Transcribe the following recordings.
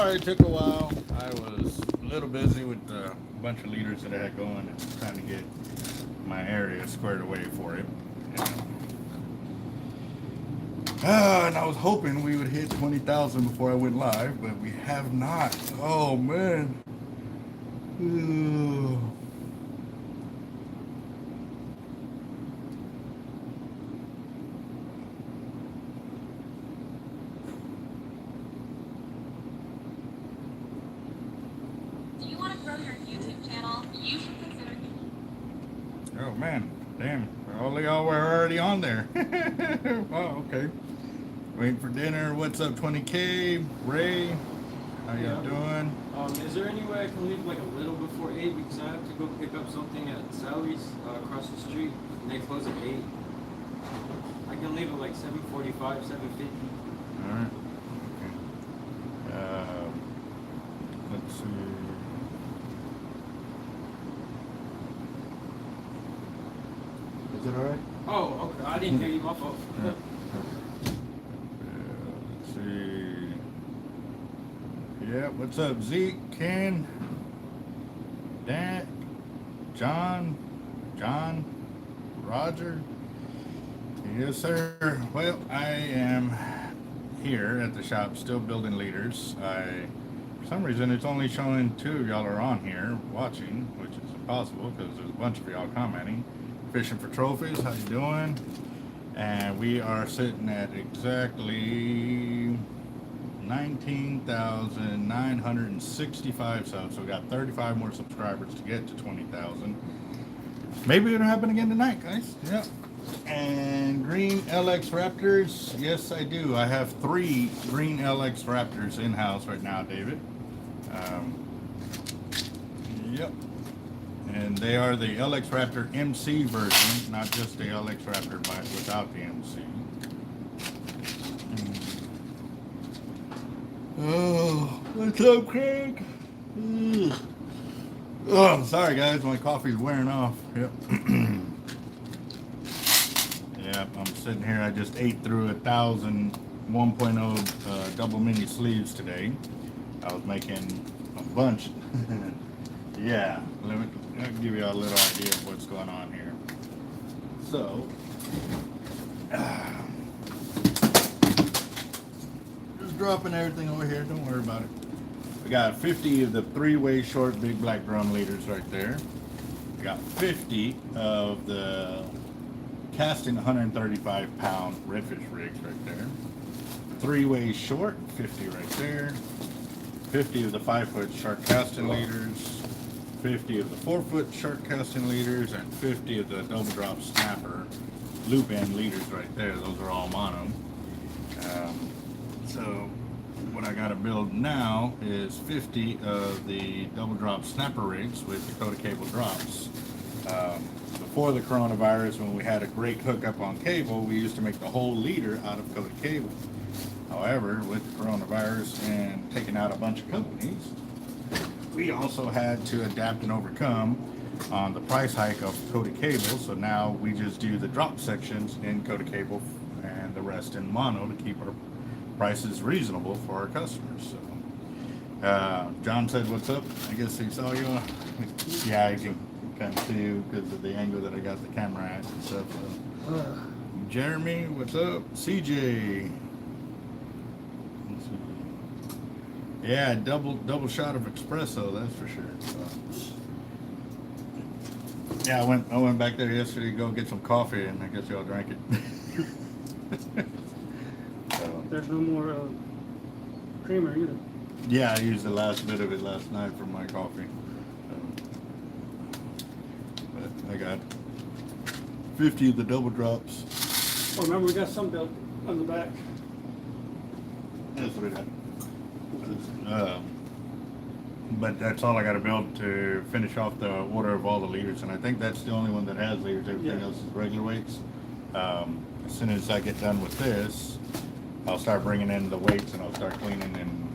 Sorry it took a while. I was a little busy with a bunch of leaders that I had going and trying to get my area squared away for it. And I was hoping we would hit 20,000 before I went live, but we have not. Oh man. Ooh. Oh man, damn! All of y'all were already on there. Oh, okay. Waiting for dinner. What's up, 20K? Ray, how y'all doing? Is there any way I can leave like a little before 8 because I have to go pick up something at Sally's across the street and they close at 8. I can leave at like 7:45, 7:50. All right. Okay. Let's see. Is it all right? Oh, okay. I didn't hear you. My fault. Yeah. Let's see. Yeah, what's up, Zeke, Ken, Dan, John, Roger? Yes, sir. Well, I am here at the shop still building leaders. For some reason, it's only showing 2 of y'all are on here watching, which is impossible because there's a bunch of y'all commenting. Fishing for trophies, how you doing? And we are sitting at exactly 19,965 subs. So we got 35 more subscribers to get to 20,000. Maybe it'll happen again tonight, guys. Yep. And green LX Raptors. Yes, I do. I have 3 green LX Raptors in house right now, David. Yep. And they are the LX Raptor MC version, not just the LX Raptor but without the MC. Oh, what's up, Craig? Oh, sorry guys, my coffee's wearing off. Yep. Yep, I'm sitting here. I just ate through 1,000 1.0 double mini sleeves today. I was making a bunch. Yeah, let me give you a little idea of what's going on here. So, just dropping everything over here. Don't worry about it. We got 50 of the 3-way short big black drum leaders right there. We got 50 of the casting 135-pound redfish rigs right there. 3-way short, 50 right there. 50 of the 5-foot shark casting leaders. 50 of the 4-foot shark casting leaders, and 50 of the double drop snapper loop end leaders right there. Those are all mono. So what I got to build now is 50 of the double drop snapper rigs with Dakota cable drops. Before the coronavirus, when we had a great hookup on cable, we used to make the whole leader out of Dakota cable. However, with the coronavirus and taking out a bunch of companies, we also had to adapt and overcome on the price hike of Dakota cable. So now we just do the drop sections in Dakota cable and the rest in mono to keep our prices reasonable for our customers. So, John said, "What's up?" I guess he saw you. Yeah, you can kind of see because of the angle that I got the camera at and stuff. So. Jeremy, what's up? CJ. Yeah, double shot of espresso, that's for sure. So, yeah, I went back there yesterday to go get some coffee, and I guess y'all drank it. So, there's no more creamer either. Yeah, I used the last bit of it last night for my coffee. But I got 50 of the double drops. Oh, remember we got some built on the back. That's what I got. But that's all I got to build to finish off the order of all the leaders, and I think that's the only one that has leaders. Everything else is regular weights. As soon as I get done with this, I'll start bringing in the weights, and I'll start cleaning and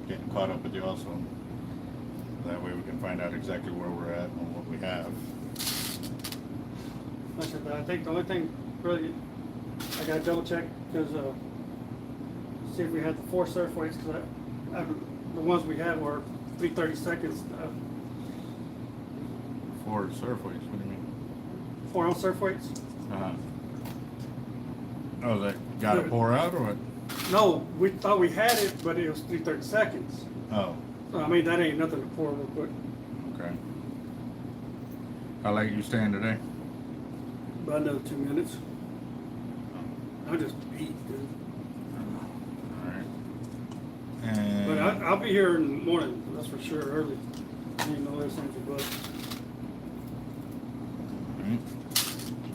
getting caught up with you also. That way we can find out exactly where we're at and what we have. I think the only thing really I got to double check because see if we had the 4 surf weights because I the ones we had were 330 seconds, 4 surf weights. What do you mean? 4 ounce surf weights. Uh-huh. Oh, that got to pour out or what? No, we thought we had it, but it was 330 seconds. Oh, So, I mean, that ain't nothing to pour real quick. okay. How late you staying today? About another 2 minutes. I just eat, dude. All right. And But I'll be here in the morning, that's for sure, early. Ain't no less than but all right.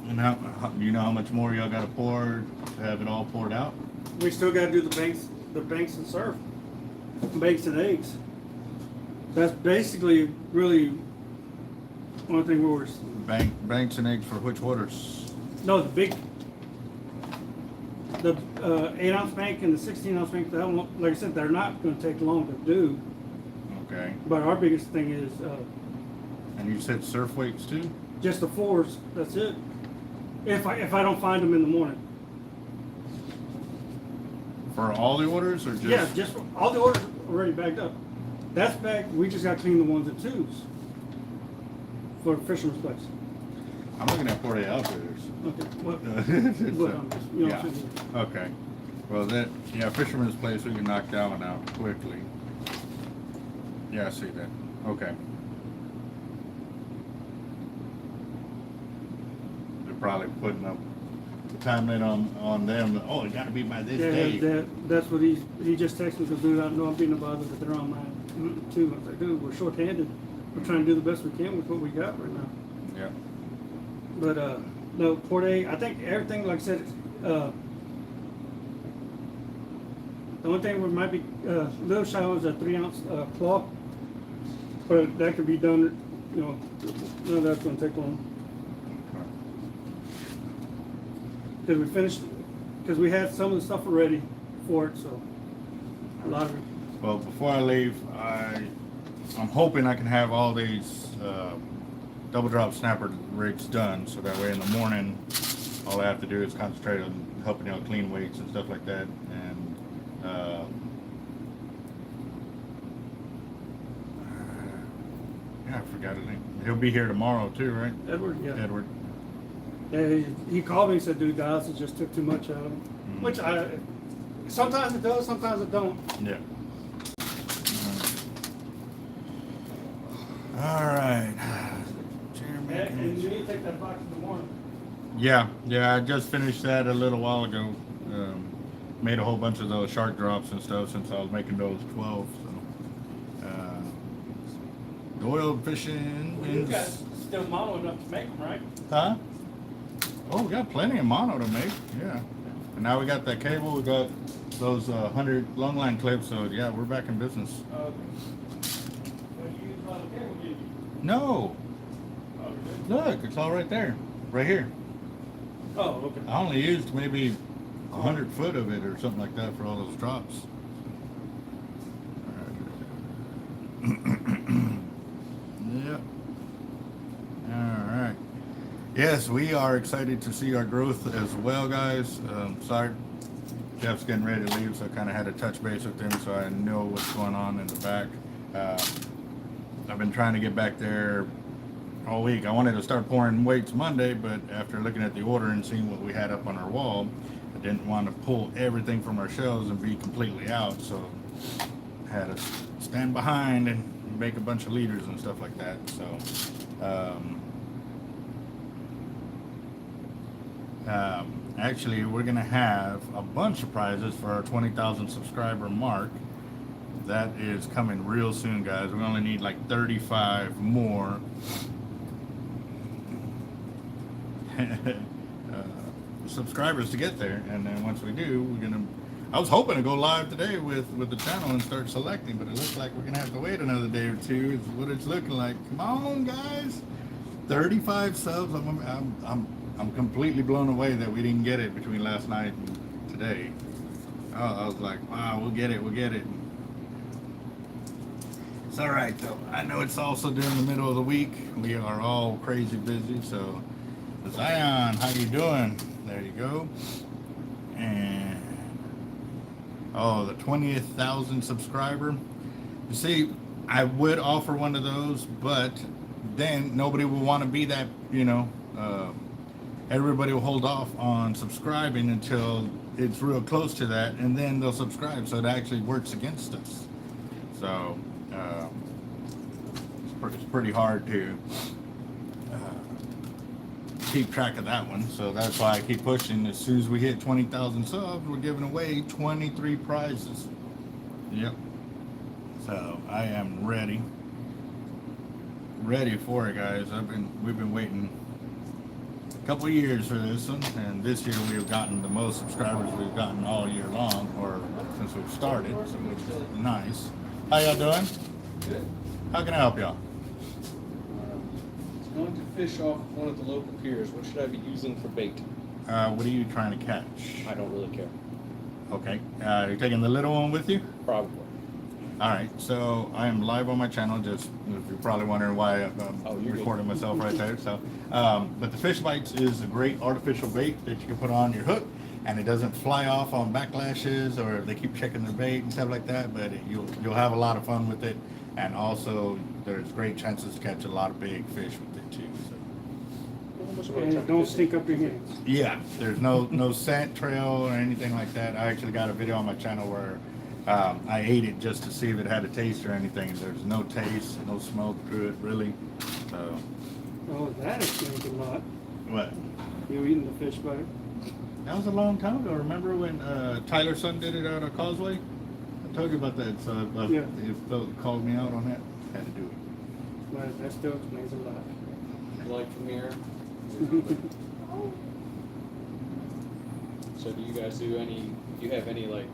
And how do you know how much more y'all got to pour to have it all poured out? we still gotta do the banks and surf. Banks and eggs. That's basically really one thing we were, Banks and eggs for which waters? no, the 8 ounce bank and the 16 ounce bank, that one, like I said, they're not gonna take long to do. Okay. But our biggest thing is, And you said surf weights too? just the 4s, that's it. If I don't find them in the morning. For all the orders or just? Yeah, just, all the orders already bagged up. That's bagged, we just gotta clean the 1s and 2s. For Fisherman's Place. I'm looking at 40 outfitters. Okay, what, It's, what, you know what yeah. I'm saying? Okay. Well, Fisherman's Place, we can knock that one out quickly. Yeah, I see that. Okay. They're probably putting up the time limit on them. Oh, it got to be by this day. Yeah, that's what he just texted me, because dude, I know I'm being bothered, but they're on mine too. I was like, dude, we're short-handed. We're trying to do the best we can with what we got right now. Yeah. But, no, Port A, I think everything, like I said, the only thing we might be, little shy was a 3 ounce, claw. But that could be done, you know, none of that's gonna take long. Cause we finished, cause we had some of the stuff already for it, so. A lot of it. Well, before I leave, I'm hoping I can have all these double drop snapper rigs done, so that way in the morning, all I have to do is concentrate on helping y'all clean weights and stuff like that. And yeah, I forgot his name. He'll be here tomorrow too, right? Edward, yeah. Edward. Yeah, he called me and said, dude, guys, it just took too much out of him. Mhm. Which sometimes it does, sometimes it don't. Yeah. All right. And you need to take that box in the morning. Yeah, I just finished that a little while ago. Made a whole bunch of those shark drops and stuff since I was making those 12. So, the oil fishing Well, you is... got still mono enough to make them, right? Huh? Oh, we got plenty of mono to make. Yeah. And now we got that cable. We got those 100 long line clips. So yeah, we're back in business. Well, you use a lot of cable, did you? No, Oh, you did? look, it's all right there, right here. Oh, okay. I only used maybe 100 foot of it or something like that for all those drops. Yep. All right. Yes, we are excited to see our growth as well, guys. Sorry, Jeff's getting ready to leave, so I kind of had to touch base with him so I know what's going on in the back. I've been trying to get back there all week. I wanted to start pouring weights Monday, but after looking at the order and seeing what we had up on our wall, I didn't want to pull everything from our shelves and be completely out, so I had to stand behind and make a bunch of liters and stuff like that. So actually we're gonna have a bunch of prizes for our 20,000 subscriber mark. That is coming real soon, guys. We only need like 35 more subscribers to get there, and then once we do, we're gonna... I was hoping to go live today with the channel and start selecting, but it looks like we're gonna have to wait another day or two. Is what it's looking like. Come on, guys! 35 subs. I'm completely blown away that we didn't get it between last night and today. I was like, wow, we'll get it. It's all right though. I know it's also during the middle of the week. We are all crazy busy. So, Zion, how you doing? There you go. And oh, the 20,000 subscriber. You see, I would offer one of those, but then nobody will want to be that, everybody will hold off on subscribing until it's real close to that, and then they'll subscribe, so it actually works against us. So it's pretty hard to keep track of that one. So that's why I keep pushing. As soon as we hit 20,000 subs, we're giving away 23 prizes. Yep. So I am ready for it, guys. We've been waiting a couple of years for this one, and this year we have gotten the most subscribers we've gotten all year long, or since we've started, so which is nice. How y'all doing? Good. How can I help y'all? It's going to fish off one of the local piers. What should I be using for bait? What are you trying to catch? I don't really care. Okay. You're taking the little one with you? Probably. All right, so I am live on my channel. Just if you're probably wondering why I'm you're recording good. myself right there. So, but the Fish Bites is a great artificial bait that you can put on your hook, and it doesn't fly off on backlashes or if they keep checking their bait and stuff like that. But you'll have a lot of fun with it, and also there's great chances to catch a lot of big fish with it too. So. And don't stink up your hands. Yeah, there's no scent trail or anything like that. I actually got a video on my channel where I ate it just to see if it had a taste or anything. There's no taste, no smell to it, really. So, Oh, that explains a lot. what? You eating the fish bite? That was a long time ago. Remember when Tyler's son did it out of Causeway? I told you about that. So Yeah. if Phil called me out on that, had to do it. But that still explains a lot. Like from here. So do you guys do you have any like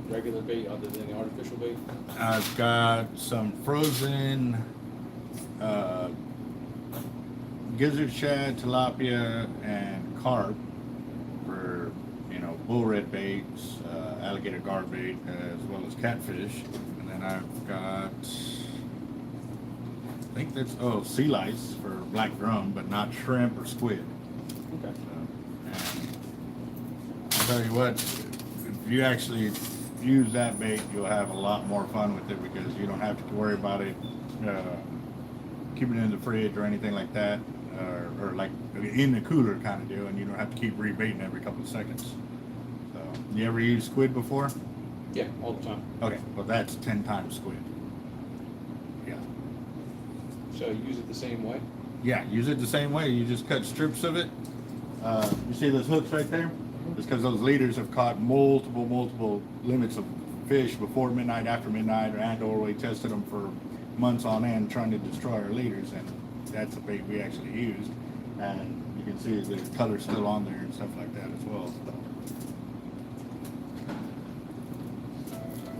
regular bait other than the artificial bait? I've got some frozen gizzard shad, tilapia, and carp for bull red baits, alligator gar bait, as well as catfish. And then I've got, I think that's sea lice for black drum, but not shrimp or squid. Okay. And I'll tell you what, if you actually use that bait, you'll have a lot more fun with it because you don't have to worry about it keeping it in the fridge or anything like that, or like in the cooler kind of deal, and you don't have to keep rebaiting every couple of seconds. So, you ever used squid before? Yeah, all the time. Okay, well that's 10 times squid. Yeah. So you use it the same way? Yeah, use it the same way. You just cut strips of it. You see those hooks right there? It's because those leaders have caught multiple limits of fish before midnight, after midnight, or we tested them for months on end trying to destroy our leaders, and that's a bait we actually used. And you can see the color's still on there and stuff like that as well. So.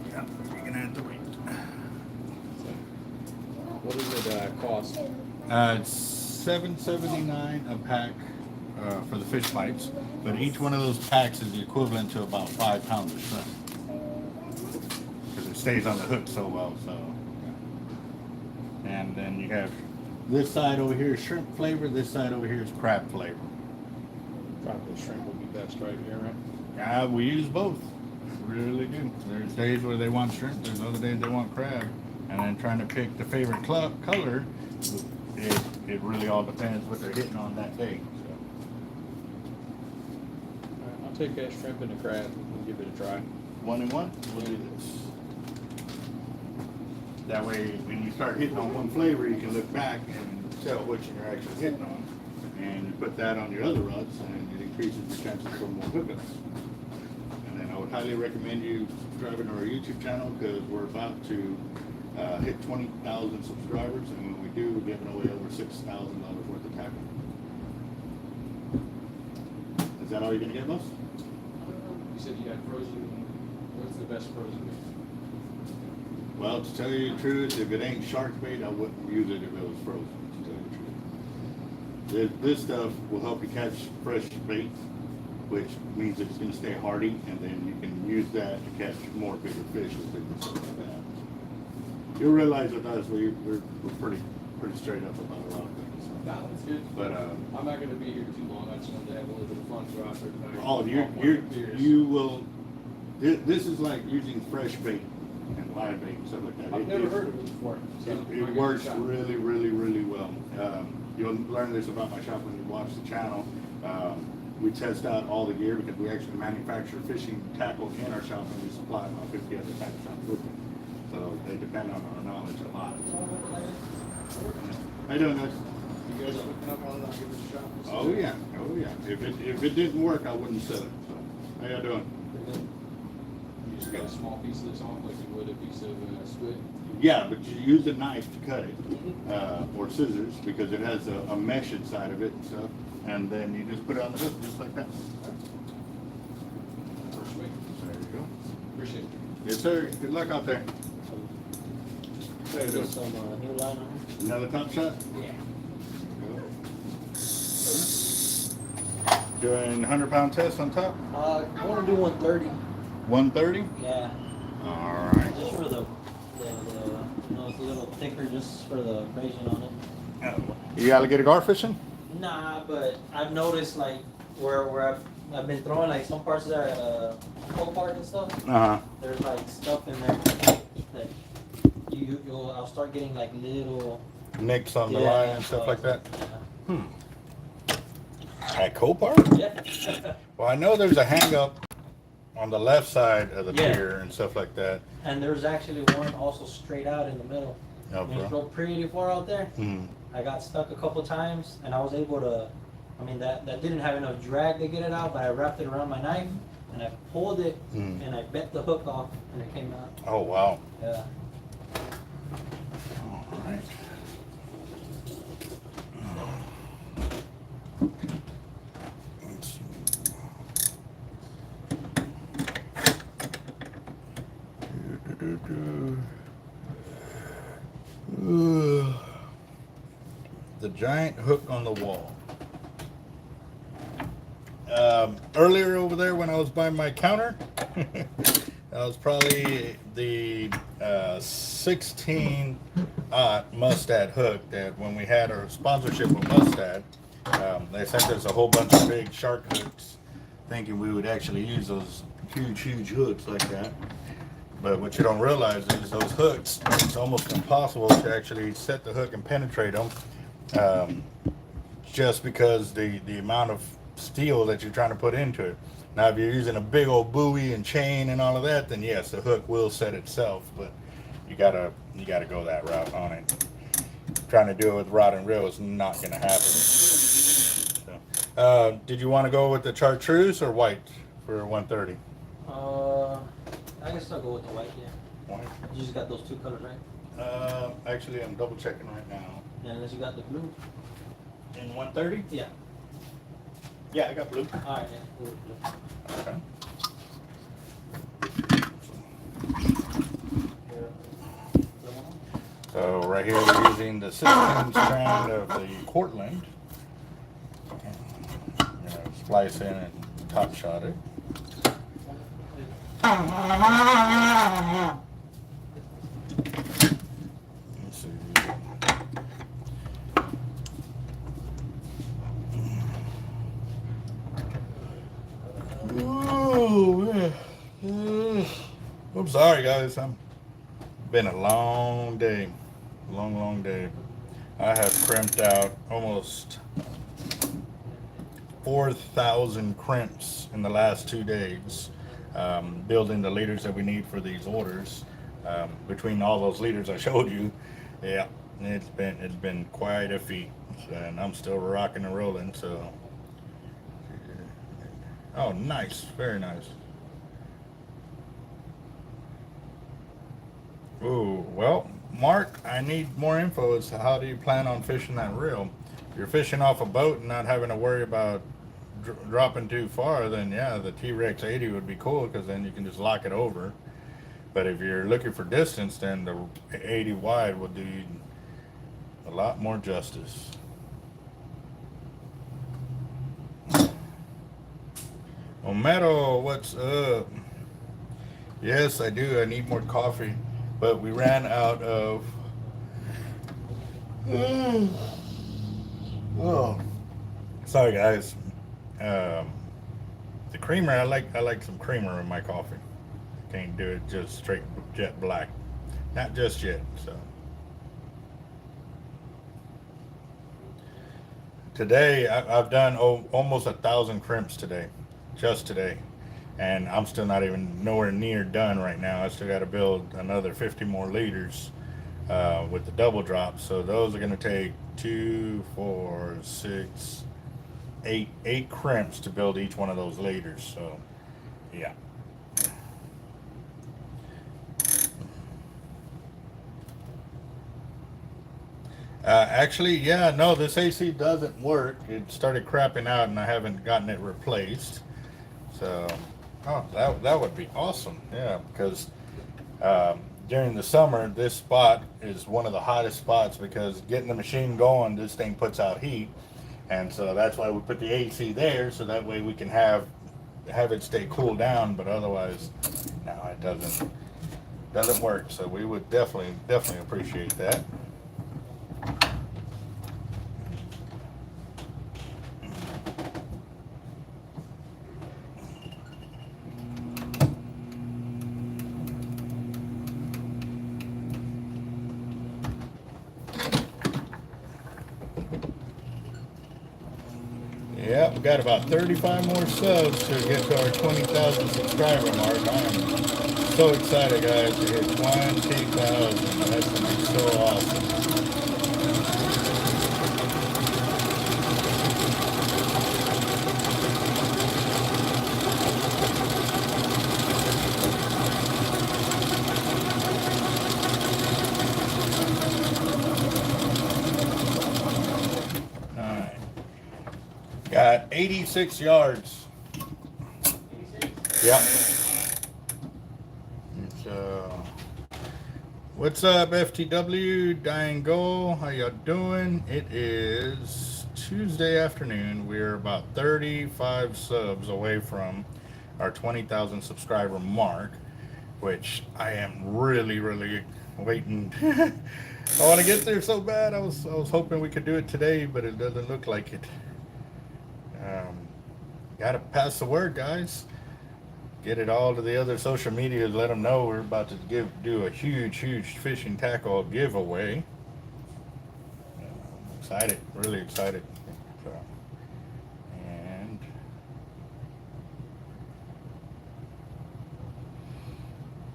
Yeah, you're gonna have to wait. So, what does it cost? It's $7.79 a pack for the fish bites, but each one of those packs is the equivalent to about 5 pounds of shrimp because it stays on the hook so well. So, and then you have this side over here is shrimp flavor. This side over here is crab flavor. Probably shrimp would be best right here, right? Yeah, we use both. Really do. There's days where they want shrimp. There's other days they want crab. And then trying to pick the favorite color, it really all depends what they're hitting on that day. So. All right, I'll take a shrimp and a crab and give it a try. 1 and 1. We'll do this. That way, when you start hitting on one flavor, you can look back and tell which you're actually hitting on. And you put that on your other rods, and it increases your chances for more hookups. And then I would highly recommend you subscribing to our YouTube channel because we're about to hit 20,000 subscribers, and when we do, we're giving away over $6,000 worth of tackle. Is that all you're gonna get, Most? You said you had frozen. What's the best frozen bait? Well, to tell you the truth, if it ain't shark bait, I wouldn't use it if it was frozen, to tell you the truth. This stuff will help you catch fresh bait, which means it's going to stay hardy, and then you can use that to catch more bigger fish and stuff like that. You'll realize with us, we're pretty straight up about a lot of things. No, that's good. But I'm not going to be here too long. I just wanted to have a little bit of fun throughout the night. you will. This is like using fresh bait. and live bait and stuff like that. I've never heard of it before. So It works really, really, really well. You'll learn this about my shop when you watch the channel. We test out all the gear because we actually manufacture fishing tackle in our shop and we supply about 50 other tackle shops with them. So they depend on our knowledge a lot. How you doing, guys? you guys are hooking up on it, I'll give it a shot. Oh yeah, oh yeah. If it didn't work, I wouldn't sell it. So, how y'all doing? You just got a small piece of this off like you would a piece of squid. Yeah, but you use a knife to cut it, or scissors, because it has a mesh inside of it and stuff. And then you just put it on the hook, just like that. First week. There you go. Appreciate it. Yes, sir. Good luck out there. How you doing? Some new line on Another top shot? it? Doing 100-pound test on top? I want to do 130. 130? Yeah. All right. Just for the you know, it's a little thicker just for the abrasion on it. You alligator gar fishing? Nah, but I've noticed like where I've been throwing like some parts of that coal park and stuff. Uh-huh. There's like stuff in there that I'll start getting like little Nicks on the yeah, line and stuff like that? Yeah. At Copart? Yeah. Well, I know there's a hang up on the left side of the Yeah. pier and stuff like that. And there's actually one also straight out in the middle. Oh, When you bro. throw pretty far out there. Mhm. I got stuck a couple times and I was able to, I mean that didn't have enough drag to get it out, but I wrapped it around my knife and I pulled it Mm. and I bent the hook off and it came out. Oh, wow. Yeah. All right. Let's see. The giant hook on the wall. Earlier over there when I was by my counter, that was probably the 16 Mustad hook that when we had our sponsorship with Mustad, they sent us a whole bunch of big shark hooks thinking we would actually use those huge hooks like that. But what you don't realize is those hooks, it's almost impossible to actually set the hook and penetrate them, just because the amount of steel that you're trying to put into it. Now, if you're using a big old buoy and chain and all of that, then yes, the hook will set itself, but you gotta go that route on it. Trying to do it with rod and reel is not gonna happen. So, did you want to go with the chartreuse or white for 130? I guess I'll go with the white, yeah. White. You just got those two colors, right? Actually, I'm double checking right now. And unless you got the blue. In 130? Yeah. Yeah, I got blue. Alright, yeah. Blue. Okay. So right here we're using the 16 strand of the Cortland. Splice in and top shot it. Let's see. Oh, man. I'm sorry, guys. Been a long day. Long day. I have crimped out almost 4,000 crimps in the last 2 days, building the leaders that we need for these orders. Between all those leaders I showed you, yeah, it's been quite a feat, and I'm still rocking and rolling. So, oh, nice, very nice. Ooh, well, Mark, I need more info as to how do you plan on fishing that reel. If you're fishing off a boat and not having to worry about dropping too far, then yeah, the T-Rex 80 would be cool because then you can just lock it over. But if you're looking for distance, then the 80 wide will do you a lot more justice. Omero, what's up? Yes, I do. I need more coffee, but we ran out of. Oh, sorry guys. The creamer, I like some creamer in my coffee. Can't do it just straight jet black. Not just yet, so. Today, I've done almost 1,000 crimps today. Just today. And I'm still not even nowhere near done right now. I still got to build another 50 more liters with the double drop. So those are going to take 2, 4, 6, 8 crimps to build each one of those liters. So, yeah. Actually, yeah, no, this AC doesn't work. It started crapping out and I haven't gotten it replaced. So, oh, that would be awesome. Yeah, because during the summer, this spot is one of the hottest spots because getting the machine going, this thing puts out heat. And so that's why we put the AC there, so that way we can have it stay cool down, but otherwise, no, it doesn't work. So we would definitely appreciate that. Yep, we got about 35 more subs to get to our 20,000 subscriber mark. I am so excited, guys, to hit 20,000. That's going to be so awesome. Got 86 yards. 86? Yep. So, what's up, FTW? Dying Goal. How y'all doing? It is Tuesday afternoon. We're about 35 subs away from our 20,000 subscriber mark, which I am really waiting. I want to get there so bad. I was hoping we could do it today, but it doesn't look like it. Gotta pass the word, guys. Get it all to the other social media. Let them know we're about to do a huge fishing tackle giveaway. Excited, really excited. So,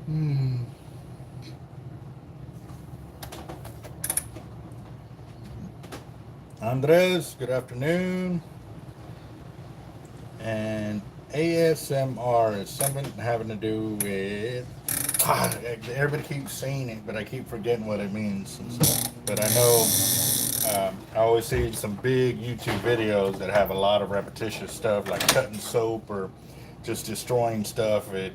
and Andres, good afternoon. And ASMR is something having to do with, everybody keeps saying it, but I keep forgetting what it means. And so, but I know, I always see some big YouTube videos that have a lot of repetitious stuff, like cutting soap or just destroying stuff. It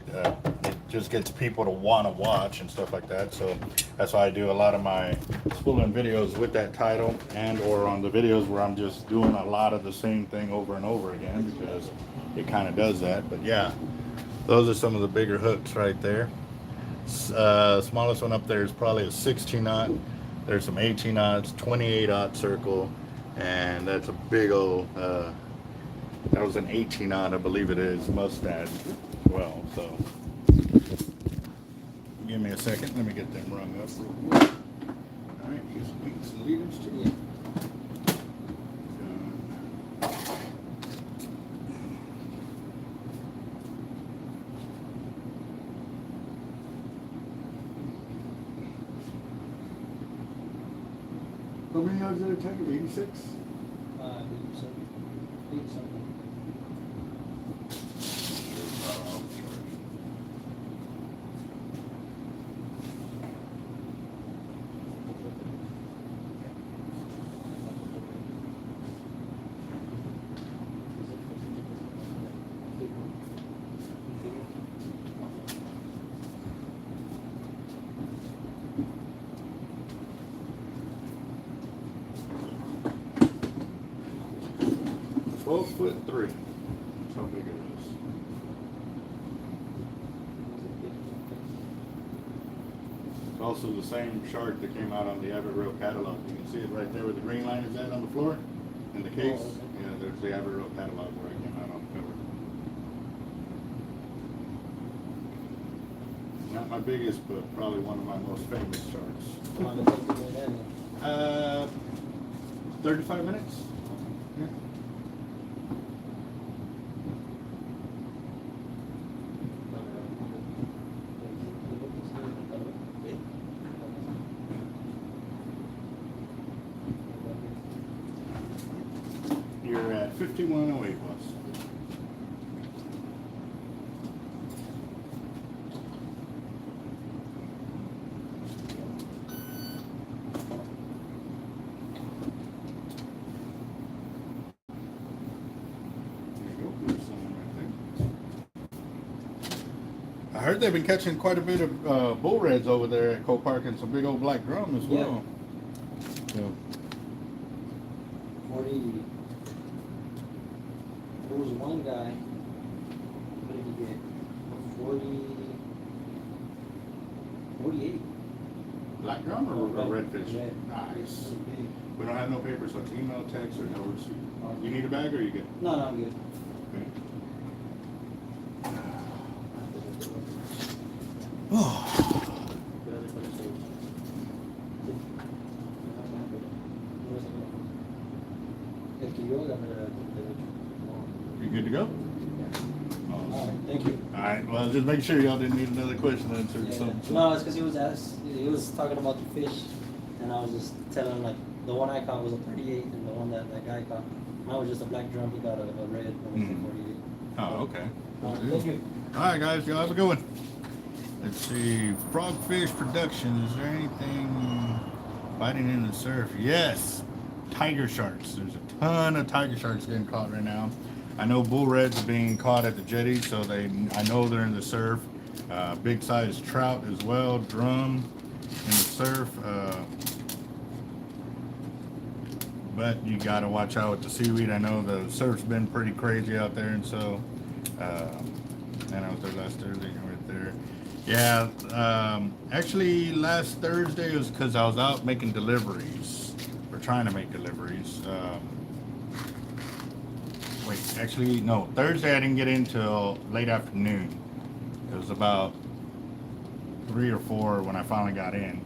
just gets people to want to watch and stuff like that. So that's why I do a lot of my schooling videos with that title, and or on the videos where I'm just doing a lot of the same thing over and over again, because it kind of does that. But yeah, those are some of the bigger hooks right there. Smallest one up there is probably a 16-aught. There's some 18-aughts, 28-aught circle, and that's a big old, that was an 18-aught, I believe it is, mustache as well. So give me a second, let me get them rung up real quick. All right, use weights and leaders too. How many yards did it take? 86? 87. Foot 3. That's how big it is. It's also the same shark that came out on the Averroe catalog. You can see it right there where the green line is at on the floor in the case. Yeah, there's the Averroe catalog where it came out on the cover. not my biggest, but probably one of my most famous sharks. Come on, let's take it in. 35 minutes. Yeah. You're at 5108, boss. I heard they've been catching quite a bit of bull reds over there at Cole Park and some big old black drum as well. Yeah. 40. There was one guy. What did he get? 40. 48. Black drum or redfish? Red. Nice. Pretty big. We don't have no papers, so it's email, text, or no receipt. Oh. You need a bag or you good? No, I'm good. Okay. You good to go? All right, thank you. All right. Well, just make sure y'all didn't need another question answered or Yeah. something. No, it's because he was talking about the fish, and I was just telling him like the one I caught was a 38, and the one that guy caught, mine was just a black drum. He got a red one was a 48. Oh, okay. All right, thank you. All right, guys. Y'all have a good one. Let's see. Frogfish production. Is there anything biting in the surf? Yes. Tiger sharks. There's a ton of tiger sharks getting caught right now. I know bull reds are being caught at the jetty, so I know they're in the surf. Big size trout as well, drum in the surf. But you got to watch out with the seaweed. I know the surf's been pretty crazy out there, and so and I was there last Thursday right there. Yeah, actually last Thursday was because I was out making deliveries, or trying to make deliveries. Wait, actually, no, Thursday I didn't get in till late afternoon. It was about 3 or 4 when I finally got in.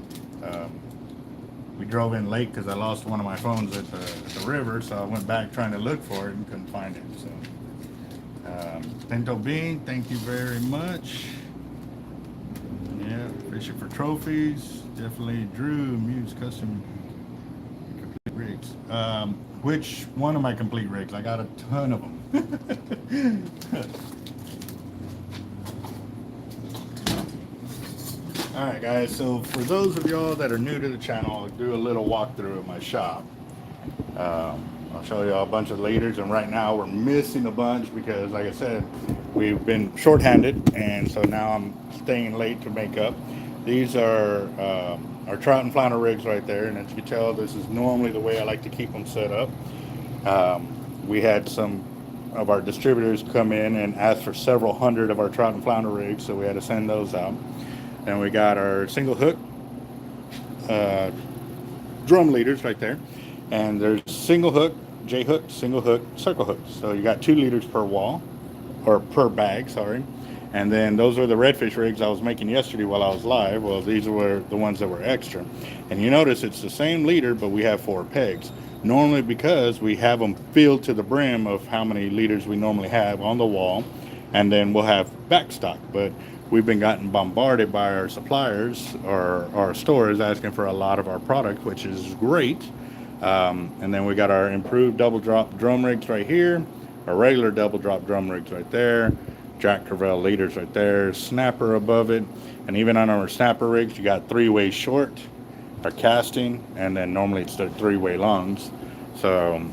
We drove in late because I lost one of my phones at the river, so I went back trying to look for it and couldn't find it. So, Pinto Bean, thank you very much. Yeah, fishing for trophies. Definitely Drew, Muse Custom Complete Rigs. Which one of my complete rigs? I got a ton of them. All right, guys. So for those of y'all that are new to the channel, I'll do a little walkthrough of my shop. I'll show you a bunch of leaders, and right now we're missing a bunch because, like I said, we've been shorthanded, and so now I'm staying late to make up. These are our trout and flounder rigs right there, and as you can tell, this is normally the way I like to keep them set up. We had some of our distributors come in and ask for several hundred of our trout and flounder rigs, so we had to send those out. And we got our single hook drum leaders right there, and there's single hook, J hook, single hook, circle hooks. So you got 2 leaders per wall, or per bag, sorry. And then those are the redfish rigs I was making yesterday while I was live. Well, these were the ones that were extra. And you notice it's the same leader, but we have 4 pegs. Normally because we have them filled to the brim of how many leaders we normally have on the wall. And then we'll have backstock. But we've been gotten bombarded by our suppliers or our stores asking for a lot of our product, which is great. And then we got our improved double drop drum rigs right here, our regular double drop drum rigs right there, Jack Crevalle leaders right there, snapper above it, and even on our snapper rigs you got 3-way short, our casting, and then normally it's the 3-way longs. So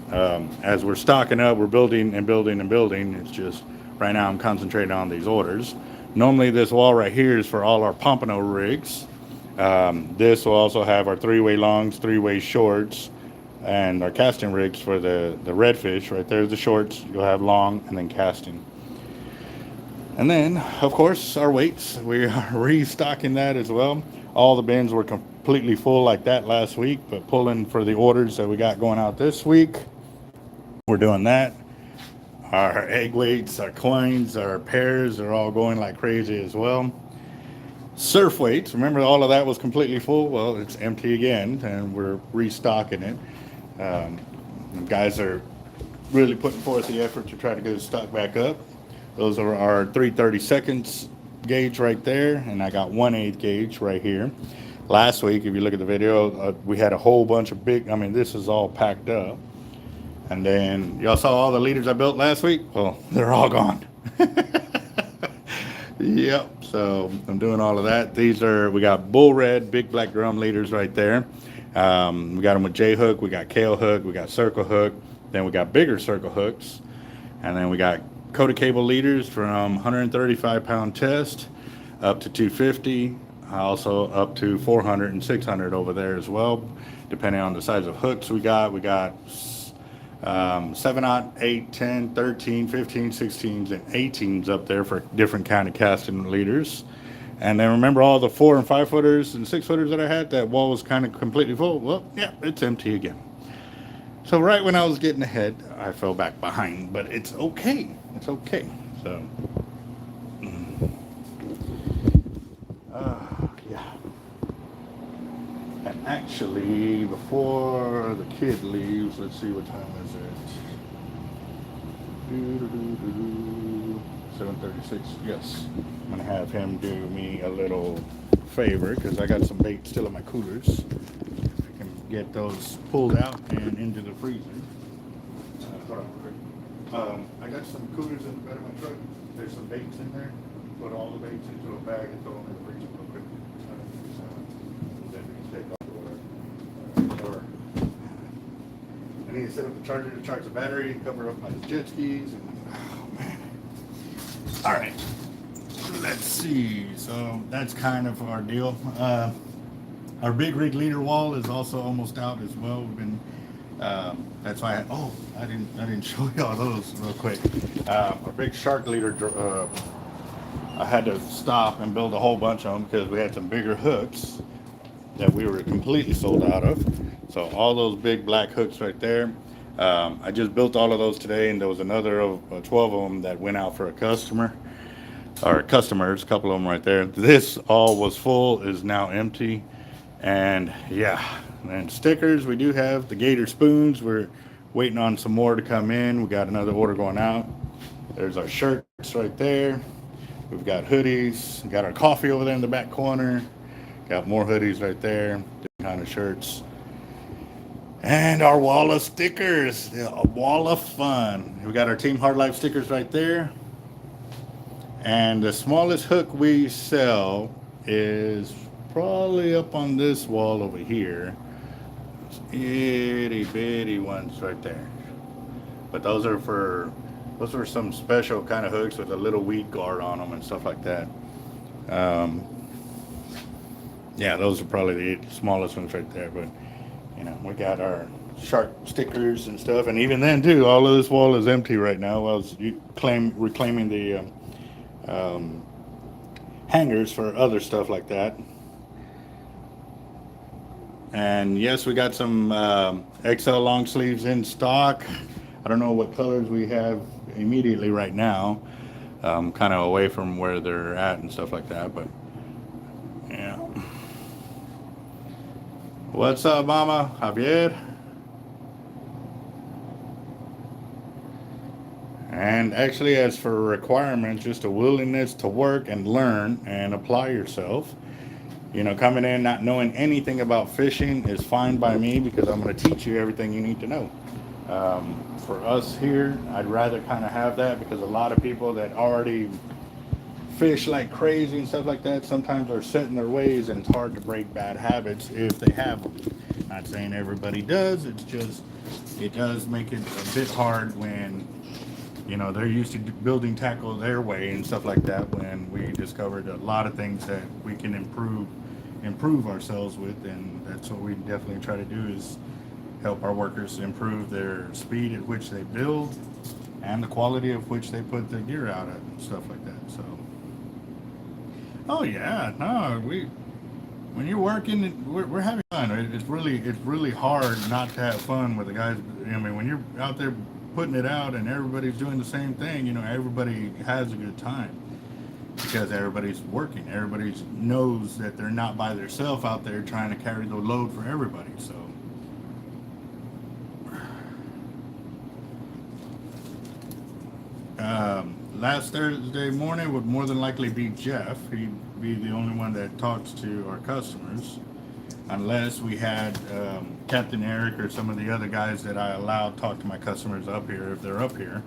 as we're stocking up, we're building and building and building. It's just right now I'm concentrating on these orders. Normally this wall right here is for all our pompano rigs. This will also have our 3-way longs, 3-way shorts, and our casting rigs for the redfish. Right there's the shorts, you'll have long and then casting. And then of course our weights, we are restocking that as well. All the bins were completely full like that last week, but pulling for the orders that we got going out this week, we're doing that. Our egg weights, our coins, our pairs are all going like crazy as well. surf weights. Remember, all of that was completely full. Well, it's empty again, and we're restocking it. Guys are really putting forth the effort to try to get the stock back up. Those are our 3/32 gauge right there, and I got 1/8 gauge right here. Last week, if you look at the video, we had a whole bunch of big, I mean, this is all packed up. And then y'all saw all the leaders I built last week? Well, they're all gone. Yep, so I'm doing all of that. We got bull red, big black drum leaders right there. We got them with J hook, we got kale hook, we got circle hook, then we got bigger circle hooks. And then we got coated cable leaders from 135 pound test up to 250, also up to 400 and 600 over there as well, depending on the size of hooks we got. We got 7/0, 8, 10, 13, 15, 16s, and 18s up there for different kind of casting leaders. And then remember all the 4 and 5 footers and 6 footers that I had? That wall was kind of completely full. Well, yeah, it's empty again. So right when I was getting ahead, I fell back behind, but it's okay. It's okay. So, yeah. And actually, before the kid leaves, let's see what time is it. 7:36. Yes, I'm gonna have him do me a little favor because I got some bait still in my coolers. I can get those pulled out and into the freezer. Hold on, quick. I got some coolers in the bed of my truck. There's some baits in there. Put all the baits into a bag and throw them in the freezer real quick. Then we can take off the water. I need to set up the charger to charge the battery, cover up my jet skis, and oh man. All right, let's see. So that's kind of our deal. Our big rig leader wall is also almost out as well. We've been that's why I didn't show y'all those real quick. Our big shark leader, I had to stop and build a whole bunch of them because we had some bigger hooks that we were completely sold out of. So all those big black hooks right there. I just built all of those today, and there was another of 12 of them that went out for a customer or customers, a couple of them right there. This all was full, is now empty. And yeah, and stickers, we do have the Gator Spoons. We're waiting on some more to come in. We got another order going out. There's our shirts right there. We've got hoodies. We got our coffee over there in the back corner. Got more hoodies right there, different kind of shirts. And our wall of stickers, a wall of fun. We got our Team Hard Life stickers right there. And the smallest hook we sell is probably up on this wall over here. It's itty bitty ones right there. But those are some special kind of hooks with a little weed guard on them and stuff like that. Yeah, those are probably the smallest ones right there. But you know, we got our shark stickers and stuff, and even then too, all of this wall is empty right now. I was reclaiming the hangers for other stuff like that. And yes, we got some XL long sleeves in stock. I don't know what colors we have immediately right now, kind of away from where they're at and stuff like that, but yeah. What's up, Mama? Javier? And actually, as for requirements, just a willingness to work and learn and apply yourself. You know, coming in not knowing anything about fishing is fine by me because I'm going to teach you everything you need to know. For us here, I'd rather kind of have that because a lot of people that already fish like crazy and stuff like that sometimes are set in their ways, and it's hard to break bad habits if they have them. Not saying everybody does, it's just it does make it a bit hard when you know they're used to building tackle their way and stuff like that, when we discovered a lot of things that we can improve ourselves with, and that's what we definitely try to do, is help our workers improve their speed at which they build and the quality of which they put their gear out at and stuff like that. So oh yeah, no, when you're working, we're having fun. It's really hard not to have fun with the guys. I mean, when you're out there putting it out and everybody's doing the same thing, you know, everybody has a good time. because everybody's working. Everybody knows that they're not by themselves out there trying to carry the load for everybody. So last Thursday morning would more than likely be Jeff. He'd be the only one that talks to our customers, unless we had Captain Eric or some of the other guys that I allow talk to my customers up here if they're up here.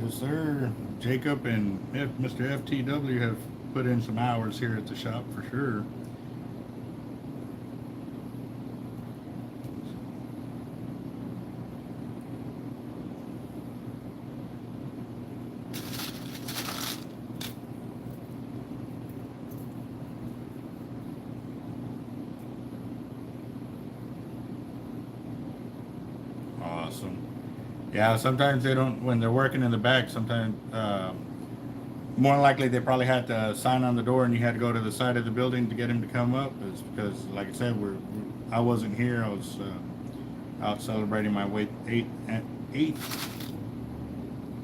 Yes, sir. Jacob and Mr. FTW have put in some hours here at the shop for sure. Awesome. Yeah, sometimes they don't, when they're working in the back, sometimes, more likely they probably had to sign on the door and you had to go to the side of the building to get him to come up. Is because, like I said, I wasn't here. I was out celebrating my eighth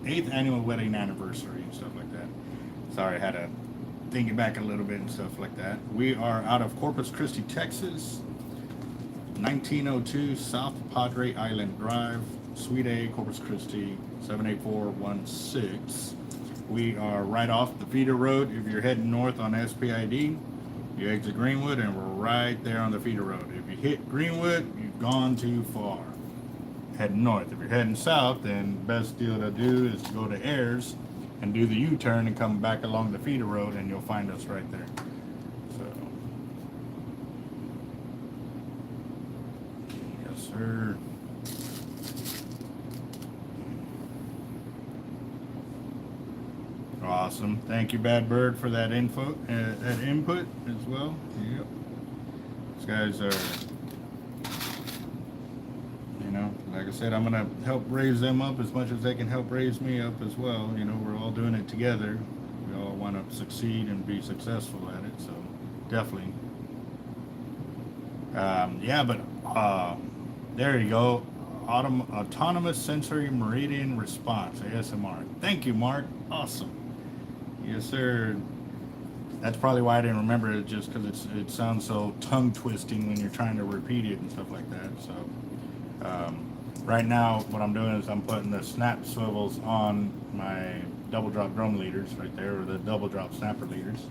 annual wedding anniversary and stuff like that. Sorry, I had to think it back a little bit and stuff like that. We are out of Corpus Christi, Texas, 1902 South Padre Island Drive, Suite A, Corpus Christi, 78416. We are right off the feeder road. If you're heading north on SPID, you exit Greenwood and we're right there on the feeder road. If you hit Greenwood, you've gone too far. Heading north. If you're heading south, then best deal to do is to go to Ayers and do the U-turn and come back along the feeder road and you'll find us right there. So, yes, sir. Awesome. Thank you, Bad Bird, for that input as well. Yep. These guys are, you know, like I said, I'm gonna help raise them up as much as they can help raise me up as well. You know, we're all doing it together. We all want to succeed and be successful at it. So definitely. Yeah, but there you go. Autonomous Sensory Meridian Response, ASMR. Thank you, Mark. Awesome. Yes, sir. That's probably why I didn't remember it, just because it sounds so tongue twisting when you're trying to repeat it and stuff like that. So right now what I'm doing is I'm putting the snap swivels on my double drop drum leaders right there, or the double drop snapper leaders.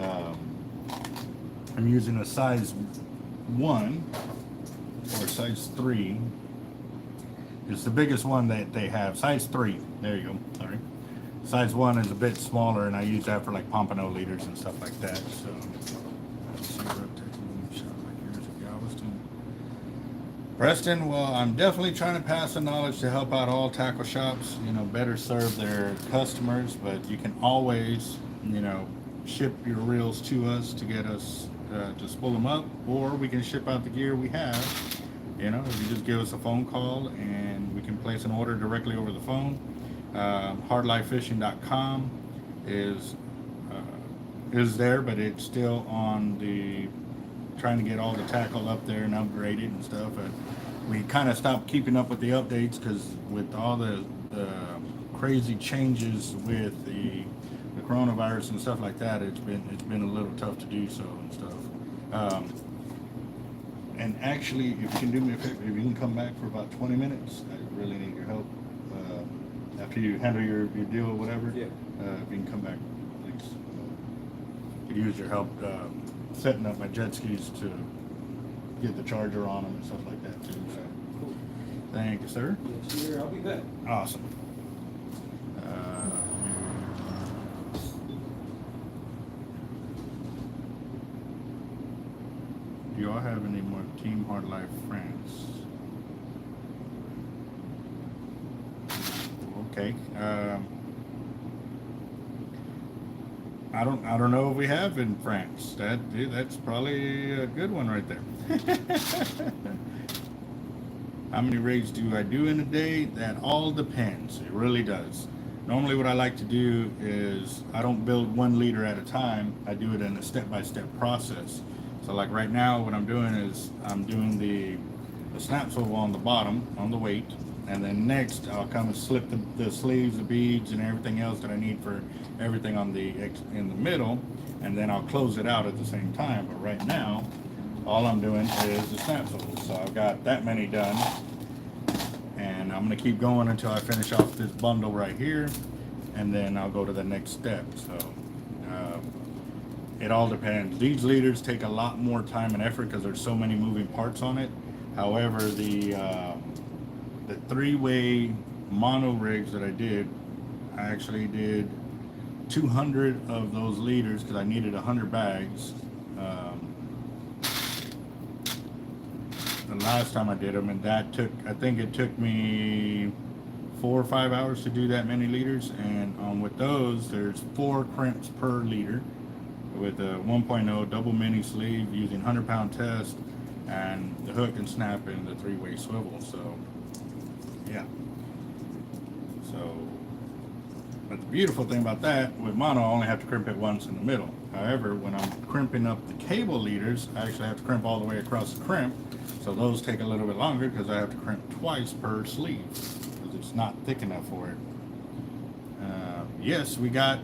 I'm using a size 1 or size 3. It's the biggest one that they have. Size 3. There you go. Sorry. Size 1 is a bit smaller, and I use that for like pompano leaders and stuff like that. So, let's see what technique shot like yours at Galveston. Preston, well, I'm definitely trying to pass the knowledge to help out all tackle shops, you know, better serve their customers, but you can always, you know, ship your reels to us to get us to spool them up, or we can ship out the gear we have. You know, if you just give us a phone call and we can place an order directly over the phone. Hardlifefishing.com is there, but it's still on the trying to get all the tackle up there and upgraded and stuff. We kind of stopped keeping up with the updates because with all the crazy changes with the coronavirus and stuff like that, it's been a little tough to do so and stuff. And actually, if you can do me a favor, if you can come back for about 20 minutes, I really need your help. After you handle your deal or whatever, Yeah. if you can come back, please. Could use your help setting up my jet skis to get the charger on them and stuff like that too. So, Cool. thank you, sir. Yes, sir. I'll be back. Awesome. Do y'all have any more Team Hard Life friends? Okay. I don't know if we have in France. That's probably a good one right there. How many raids do I do in a day? That all depends. It really does. Normally what I like to do is I don't build one leader at a time. I do it in a step-by-step process. So like right now, what I'm doing is I'm doing the snap swivel on the bottom on the weight, and then next I'll come and slip the sleeves, the beads, and everything else that I need for everything on in the middle, and then I'll close it out at the same time. But right now, all I'm doing is the snap swivel. So I've got that many done, and I'm gonna keep going until I finish off this bundle right here, and then I'll go to the next step. So it all depends. These leaders take a lot more time and effort because there's so many moving parts on it. However, the 3-way mono rigs that I did, I actually did 200 of those leaders because I needed 100 bags. The last time I did them, and I think it took me 4 or 5 hours to do that many liters. And with those, there's 4 crimps per liter with a 1.0 double mini sleeve using 100-pound test and the hook and snap and the 3-way swivel. So yeah. So, but the beautiful thing about that, with mono, I only have to crimp it once in the middle. However, when I'm crimping up the cable leaders, I actually have to crimp all the way across the crimp. So those take a little bit longer because I have to crimp twice per sleeve because it's not thick enough for it. Yes, we got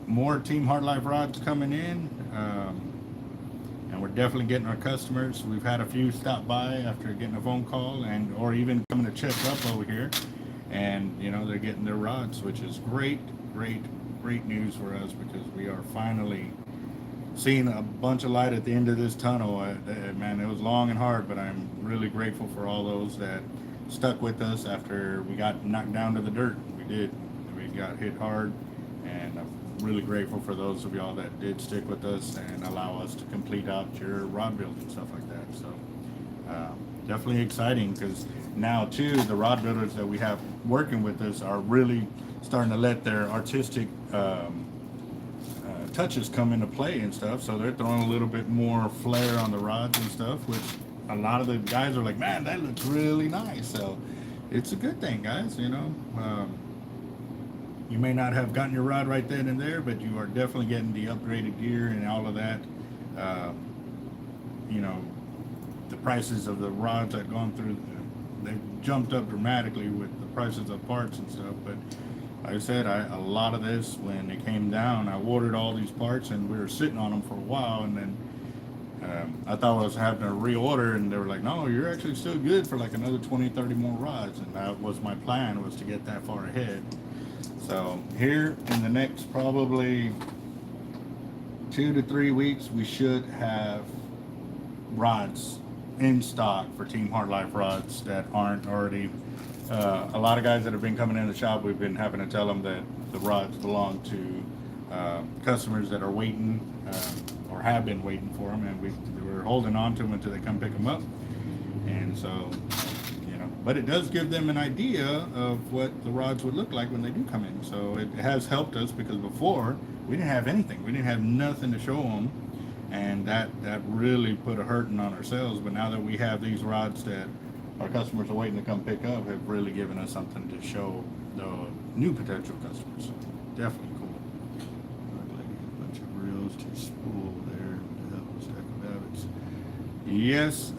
more Team Hard Life rods coming in, and we're definitely getting our customers. We've had a few stop by after getting a phone call or even coming to check up over here, and they're getting their rods, which is great news for us because we are finally seeing a bunch of light at the end of this tunnel. Man, it was long and hard, but I'm really grateful for all those that stuck with us after we got knocked down to the dirt. We got hit hard, and I'm really grateful for those of y'all that did stick with us and allow us to complete out your rod builds and stuff like that. So definitely exciting because now too, the rod builders that we have working with us are really starting to let their artistic touches come into play and stuff. So they're throwing a little bit more flair on the rods and stuff, which a lot of the guys are like, man, that looks really nice. So it's a good thing, guys. You may not have gotten your rod right then and there, but you are definitely getting the upgraded gear and all of that. The prices of the rods have gone through, they've jumped up dramatically with the prices of parts and stuff. But like I said, a lot of this, when it came down, I ordered all these parts and we were sitting on them for a while, and then I thought I was having to reorder, and they were like, no, you're actually still good for like another 20, 30 more rods. And that was my plan, was to get that far ahead. So here in the next probably 2 to 3 weeks, we should have rods in stock for Team Hard Life rods that aren't already. A lot of guys that have been coming in the shop, we've been having to tell them that the rods belong to customers that are waiting or have been waiting for them, and we're holding on to them until they come pick them up. And so, but it does give them an idea of what the rods would look like when they do come in. So it has helped us because before we didn't have anything. We didn't have nothing to show them, and that really put a hurting on ourselves. But now that we have these rods that our customers are waiting to come pick up, have really given us something to show the new potential customers. So definitely cool. Look like a bunch of reels to spool there to help a stack of davits. Yes,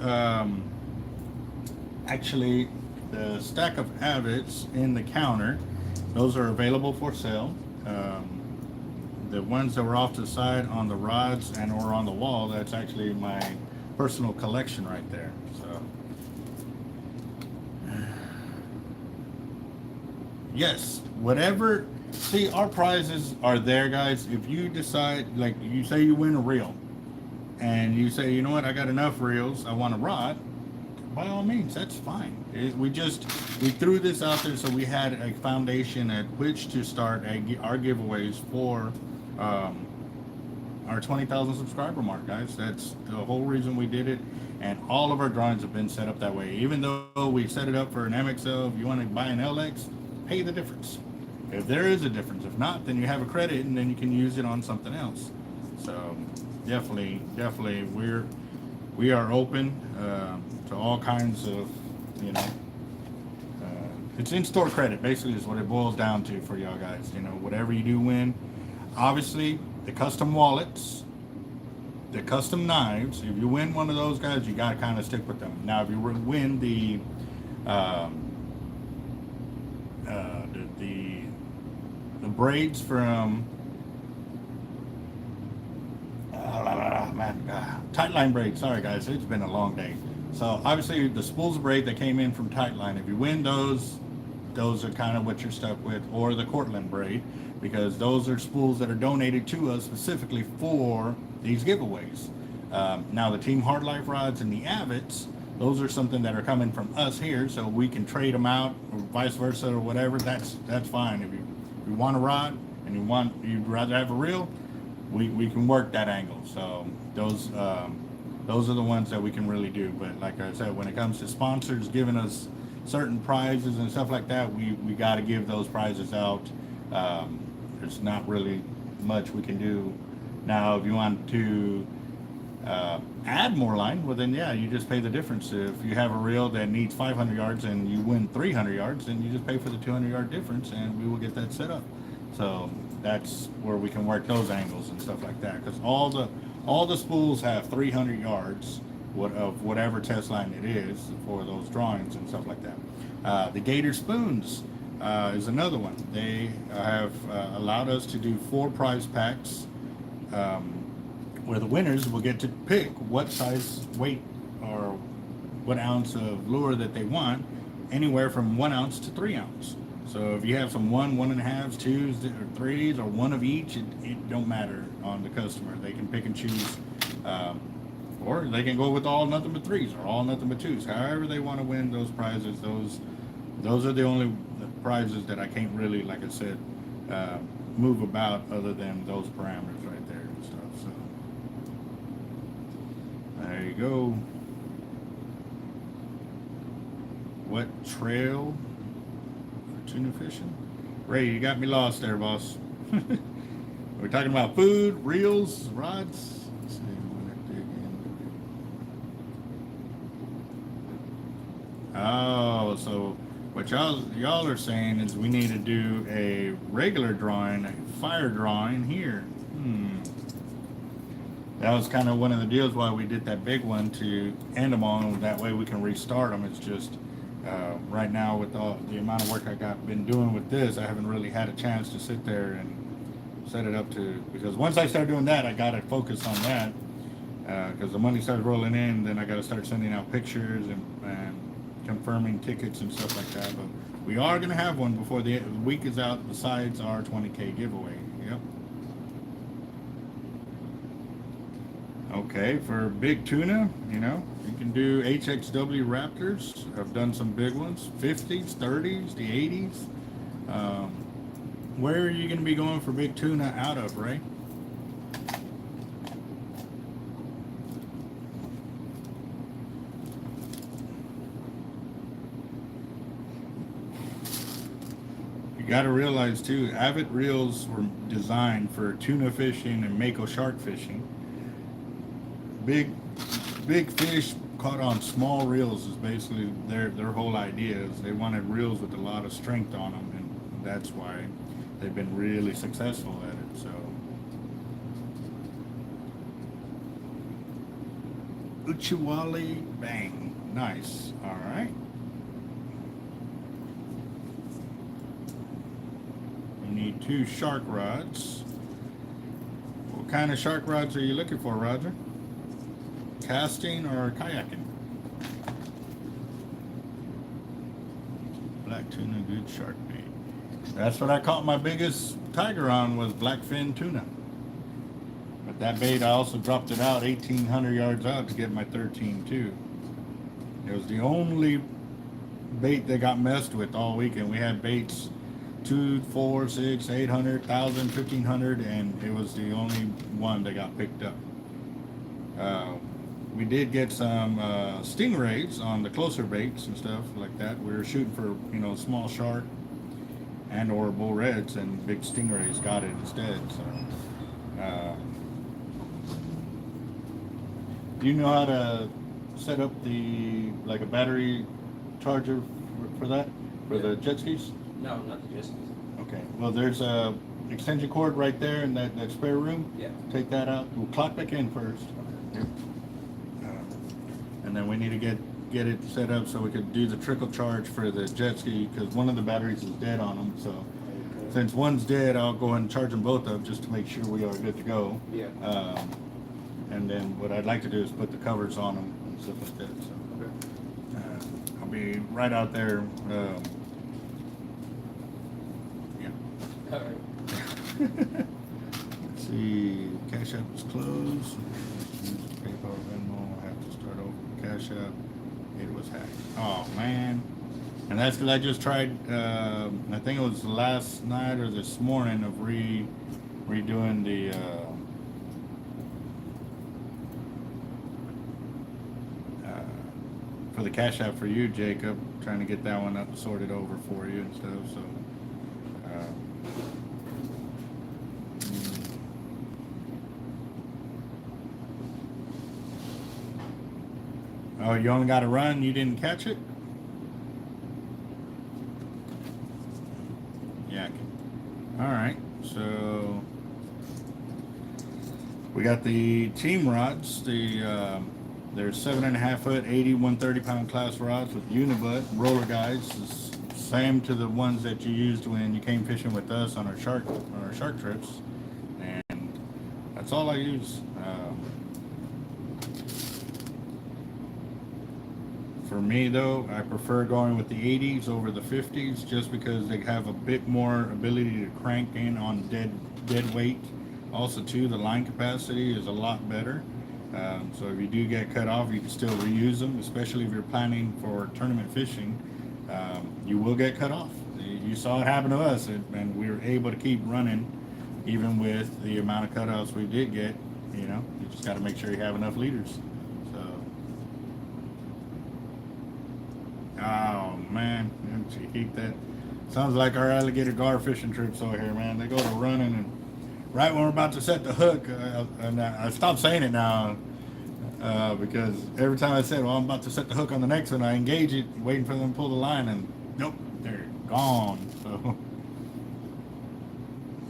actually, the stack of avits in the counter, those are available for sale. The ones that were off to the side on the rods and or on the wall, that's actually my personal collection right there. So yes, whatever. See, our prizes are there, guys. If you decide, like you say you win a reel and you say, you know what, I got enough reels, I want a rod, by all means, that's fine. We threw this out there so we had a foundation at which to start our giveaways for our 20,000 subscriber mark, guys. That's the whole reason we did it, and all of our drawings have been set up that way. Even though we set it up for an MXL, if you want to buy an LX, pay the difference. If there is a difference, if not, then you have a credit and then you can use it on something else. So definitely, we are open to all kinds of, it's in-store credit, basically, is what it boils down to for y'all guys. Whatever you do win. Obviously, the custom wallets, the custom knives, if you win one of those guys, you gotta kind of stick with them. Now, if you win the the braids from Tightline braid. Sorry guys, it's been a long day. So obviously the spools of braid that came in from Tightline, if you win those are kind of what you're stuck with, or the Cortland braid, because those are spools that are donated to us specifically for these giveaways. Now the Team Hard Life rods and the Avets, those are something that are coming from us here, so we can trade them out or vice versa or whatever. That's fine. If you want a rod and you'd rather have a reel, we can work that angle. So those are the ones that we can really do. But like I said, when it comes to sponsors giving us certain prizes and stuff like that, we got to give those prizes out. There's not really much we can do. Now, if you want to add more line, well then yeah, you just pay the difference. If you have a reel that needs 500 yards and you win 300 yards, then you just pay for the 200-yard difference, and we will get that set up. So that's where we can work those angles and stuff like that, because all the spools have 300 yards of whatever test line it is for those drawings and stuff like that. The Gator Spoons is another one. They have allowed us to do 4 prize packs, where the winners will get to pick what size, weight, or what ounce of lure that they want, anywhere from 1 ounce to 3 ounce. So if you have some 1.5, 2s, or 3s, or one of each, it don't matter on the customer. They can pick and choose, or they can go with all nothing but 3s or all nothing but 2s. However they want to win those prizes, those are the only prizes that I can't really, like I said, move about other than those parameters right there and stuff. So there you go. What trail for tuna fishing? Ray, you got me lost there, boss. We're talking about food, reels, rods. Let's see, when I dig in. Oh, so what y'all are saying is we need to do a regular drawing, a fire drawing here. That was kind of one of the deals why we did that big one, to end them on. That way we can restart them. It's just right now with all the amount of work been doing with this, I haven't really had a chance to sit there and set it up to, because once I start doing that, I got to focus on that, because the money starts rolling in, then I got to start sending out pictures and confirming tickets and stuff like that. But we are going to have one before the week is out, besides our 20K giveaway. Yep. Okay, for big tuna, you can do HXW Raptors. I've done some big ones, 50s, 30s, the 80s. Where are you going to be going for big tuna out of, Ray? You got to realize too, Avid reels were designed for tuna fishing and mako shark fishing. Big fish caught on small reels is basically their whole idea. Is they wanted reels with a lot of strength on them, and that's why they've been really successful at it. So Uchiwali Bang, nice. All right. We need 2 shark rods. What kind of shark rods are you looking for, Roger? Casting or kayaking? Black tuna, good shark bait. That's what I caught my biggest tiger on, was blackfin tuna. But that bait, I also dropped it out 1,800 yards out to get my 13 too. It was the only bait that got messed with all weekend. We had baits 2, 4, 6, 800, 1,000, 1,500, and it was the only one that got picked up. We did get some stingrays on the closer baits and stuff like that. We were shooting for small shark and or bull reds, and big stingrays got it instead. So do you know how to set up a battery charger for that, for the jet skis? No, not the jet skis. Okay, well there's a extension cord right there in that spare room. Yeah. Take that out. We'll clock back in first. Okay. Yep. And then we need to get it set up so we could do the trickle charge for the jet ski, because one of the batteries is dead on them. So since one's dead, I'll go ahead and charge them both up just to make sure we are good to go. Yeah. And then what I'd like to do is put the covers on them and stuff like that. So I'll be right out there. Yeah. All right. Let's see, Cash App is closed. PayPal, Venmo, I have to start over. Cash App, it was hacked. Oh man. And that's because I just tried, I think it was last night or this morning, of redoing the, for the Cash App for you, Jacob, trying to get that one up, sorted over for you and stuff, so. Oh, you only got to run, you didn't catch it? Yeah. Alright, so we got the team rods, they're 7.5 foot, 80, 130-pound class rods with unibutt roller guides, same to the ones that you used when you came fishing with us on our shark trips, and that's all I use. For me though, I prefer going with the 80s over the 50s just because they have a bit more ability to crank in on dead weight. Also too, the line capacity is a lot better. So if you do get cut off, you can still reuse them, especially if you're planning for tournament fishing. You will get cut off. You saw it happen to us, and we were able to keep running even with the amount of cutoffs we did get. You know, you just got to make sure you have enough leaders. Oh man, you keep that. Sounds like our alligator gar fishing trips over here, man. They go to running, and right when we're about to set the hook, and I stopped saying it now because every time I said, well, I'm about to set the hook on the next one, I engage it, waiting for them to pull the line, and nope, they're gone. So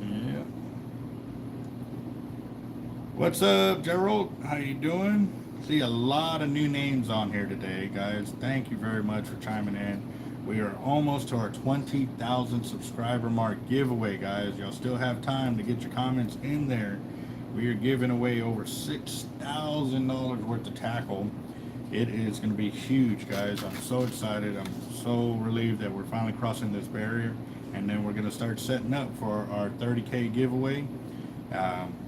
yeah. What's up, Gerald? How you doing? See a lot of new names on here today, guys. Thank you very much for chiming in. We are almost to our 20,000 subscriber mark giveaway, guys. Y'all still have time to get your comments in there. We are giving away over $6,000 worth of tackle. It is going to be huge, guys. I'm so excited. I'm so relieved that we're finally crossing this barrier, and then we're going to start setting up for our 30K giveaway.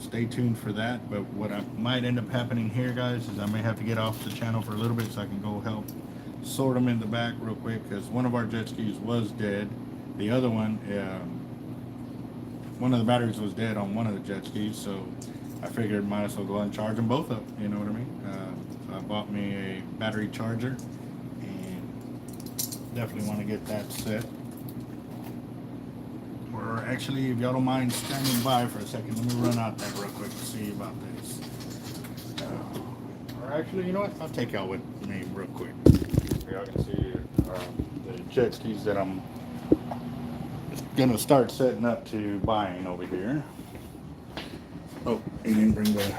Stay tuned for that. But what might end up happening here, guys, is I may have to get off the channel for a little bit so I can go help sort them in the back real quick, because one of our jet skis was dead. The other one of the batteries was dead on one of the jet skis, so I figured might as well go ahead and charge them both up, you know what I mean? So I bought me a battery charger, and definitely want to get that set. Or actually, if y'all don't mind standing by for a second, let me run out that real quick to see about this. Or actually, you know what? I'll take y'all with me real quick. So y'all can see the jet skis that I'm gonna start setting up to buying over here. Oh, and then bring the.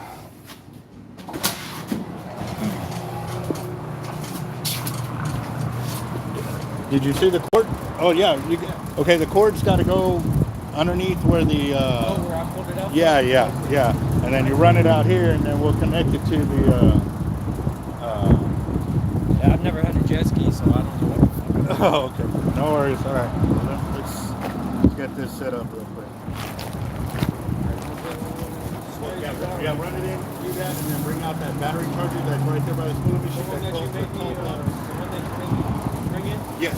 Did you see the cord? Oh yeah, okay. The cord's got to go underneath where the. Where I pulled it out? Yeah, and then you run it out here, and then we'll connect it to the. Yeah, I've never had a jet ski, so I don't know what the fuck. Oh, okay. No worries. All right. Well, let's get this set up real quick. Yeah, run it in, do that, and then bring out that battery charger that's right there by the spoon machine. The one that you made me, bring in? Yes.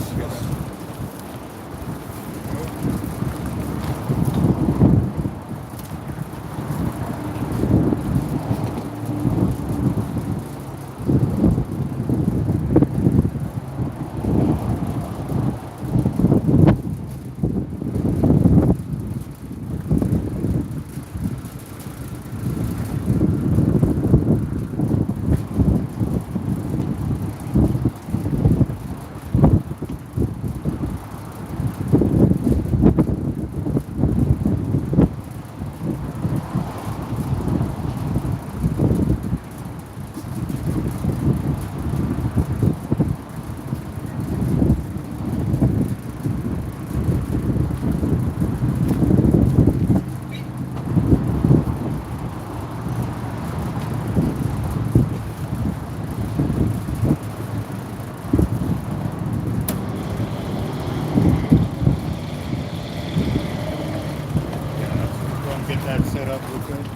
Yeah, let's go and get that set up real quick.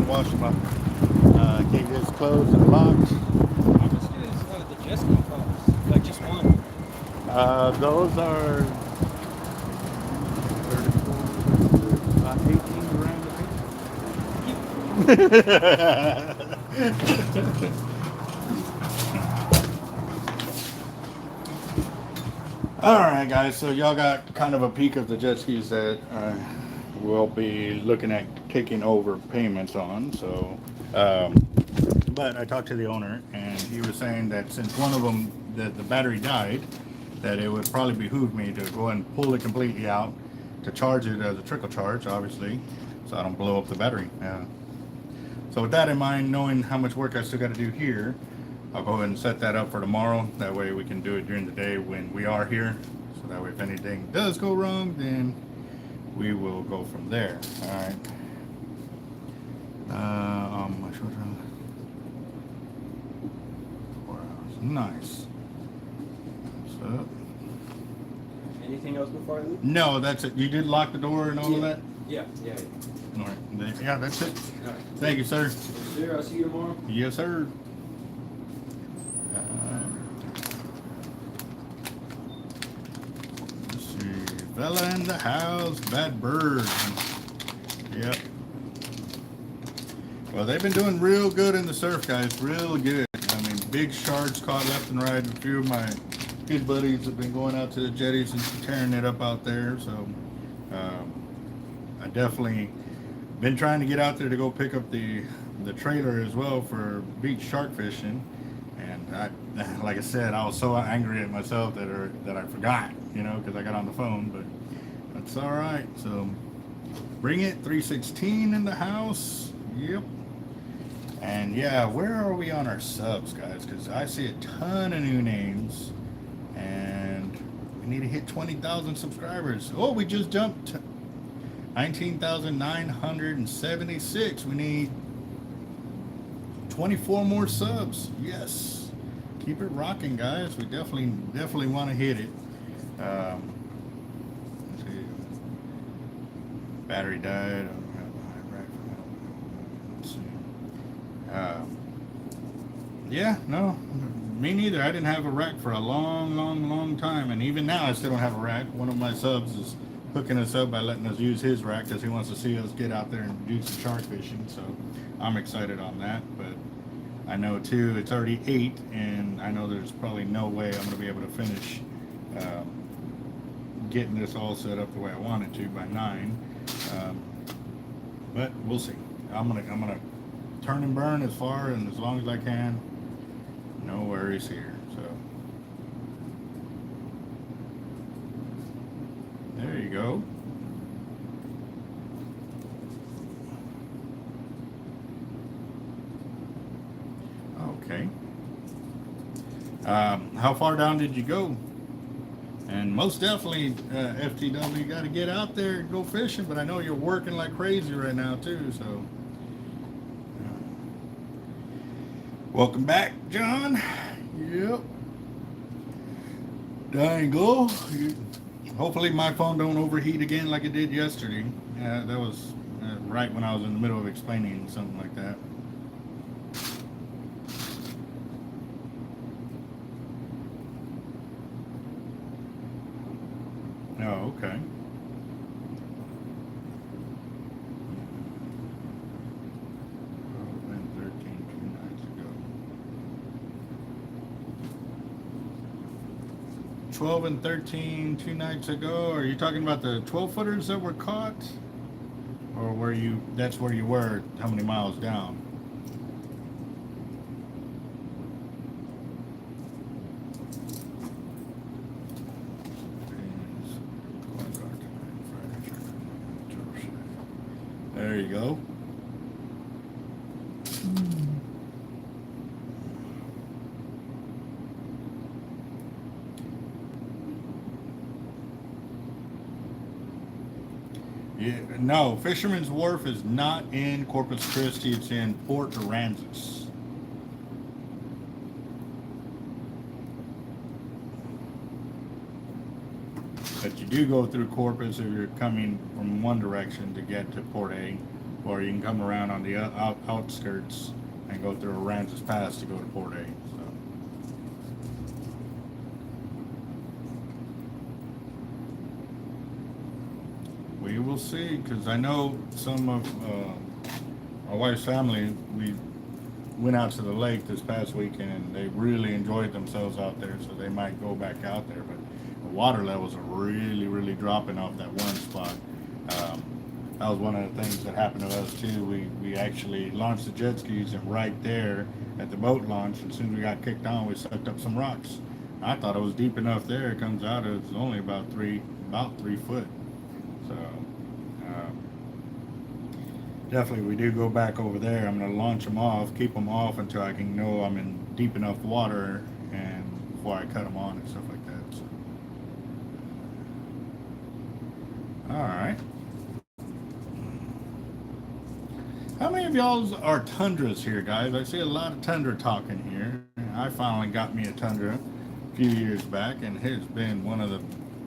Wash my cages closed and locked. How much is the jet ski cost? Like just one? Those are 34, about 18 grand a piece. All right, guys. So y'all got kind of a peek of the jet skis that we'll be looking at taking over payments on. So, but I talked to the owner, and he was saying that since one of them, the battery died, that it would probably behoove me to go and pull it completely out, to charge it as a trickle charge, obviously, so I don't blow up the battery. So with that in mind, knowing how much work I still got to do here, I'll go ahead and set that up for tomorrow. That way we can do it during the day when we are here. So that way if anything does go wrong, then we will go from there. All right. My short term. 4 hours. Nice. So. Anything else before I leave? No, that's it. You did lock the door and all of that? Yeah. All right. Yeah, that's it. All right. Thank you, sir. Sure, I'll see you tomorrow. Yes, sir. Let's see. Fella in the house, bad bird. Yep. Well, they've been doing real good in the surf, guys. Real good. I mean, big sharks caught left and right. A few of my good buddies have been going out to the jetties and tearing it up out there. So, I definitely been trying to get out there to go pick up the trailer as well for beach shark fishing. And I, like I said, I was so angry at myself that I forgot, because I got on the phone. But that's all right. So, bring it. 316 in the house. Yep. And yeah, where are we on our subs, guys? Because I see a ton of new names, and we need to hit 20,000 subscribers. Oh, we just jumped to 19,976. We need 24 more subs. Yes, keep it rocking, guys. We definitely want to hit it. Let's see. Battery died. Yeah, no, me neither. I didn't have a rack for a long time, and even now I still don't have a rack. One of my subs is hooking us up by letting us use his rack because he wants to see us get out there and do some shark fishing, so I'm excited on that. But I know too, it's already 8, and I know there's probably no way I'm going to be able to finish getting this all set up the way I want it to by 9, but we'll see. I'm gonna turn and burn as far and as long as I can. No worries here. So there you go. Okay. How far down did you go? And most definitely, FTW, you got to get out there and go fishing. But I know you're working like crazy right now too. So. Welcome back, John. Yep. Dangle. Hopefully my phone don't overheat again like it did yesterday. That was right when I was in the middle of explaining something like that. Oh, okay. 12 and 13 2 nights ago. Are you talking about the 12-footers that were caught? Or that's where you were, how many miles down? There you go. Yeah, no, Fisherman's Wharf is not in Corpus Christi. It's in Port Aransas. But you do go through Corpus if you're coming from one direction to get to Port A, or you can come around on the outskirts and go through Aransas Pass to go to Port A. We will see, because I know some of my wife's family, we went out to the lake this past weekend and they really enjoyed themselves out there, so they might go back out there. But the water levels are really dropping off that one spot. That was one of the things that happened to us too. We actually launched the jet skis, and right there at the boat launch, as soon as we got kicked on, we sucked up some rocks. I thought it was deep enough there. It comes out, it's only about 3 foot. So definitely we do go back over there. I'm going to launch them off, keep them off until I can know I'm in deep enough water, and before I cut them on and stuff like that. So. All right. How many of y'all are Tundras here, guys? I see a lot of Tundra talking here. I finally got me a Tundra a few years back, and it's been one of the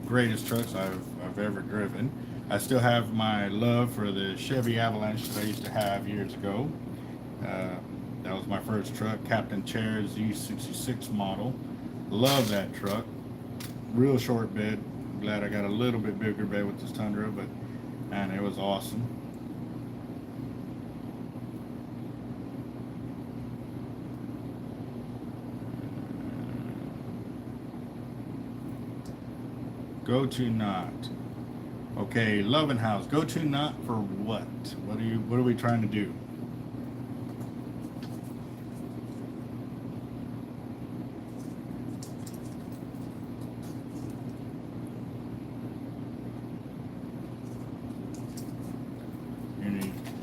greatest trucks I've ever driven. I still have my love for the Chevy Avalanche that I used to have years ago. That was my first truck, Captain Chair Z66 model. Love that truck. Real short bed. Glad I got a little bit bigger bed with this Tundra, but man, it was awesome. Go to knot. Okay, Loving House. Go to knot for what? What are we trying to do?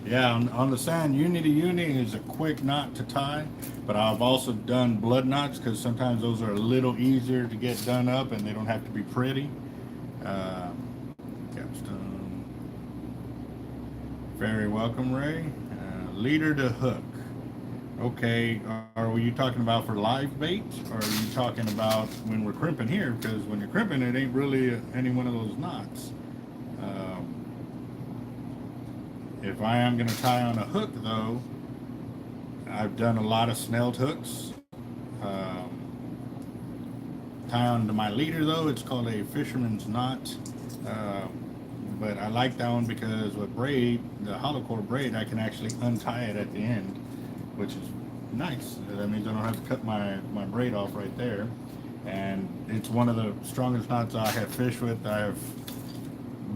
Yeah, on the sand, uni to uni is a quick knot to tie, but I've also done blood knots because sometimes those are a little easier to get done up and they don't have to be pretty. Capstone. Very welcome, Ray. Leader to hook. Okay, are you talking about for live bait, or are you talking about when we're crimping here? Because when you're crimping, it ain't really any one of those knots. If I am going to tie on a hook, though, I've done a lot of snelled hooks. Tie on to my leader, though, it's called a fisherman's knot. But I like that one because with braid, the hollow core braid, I can actually untie it at the end, which is nice. That means I don't have to cut my braid off right there. And it's one of the strongest knots I have fished with. I have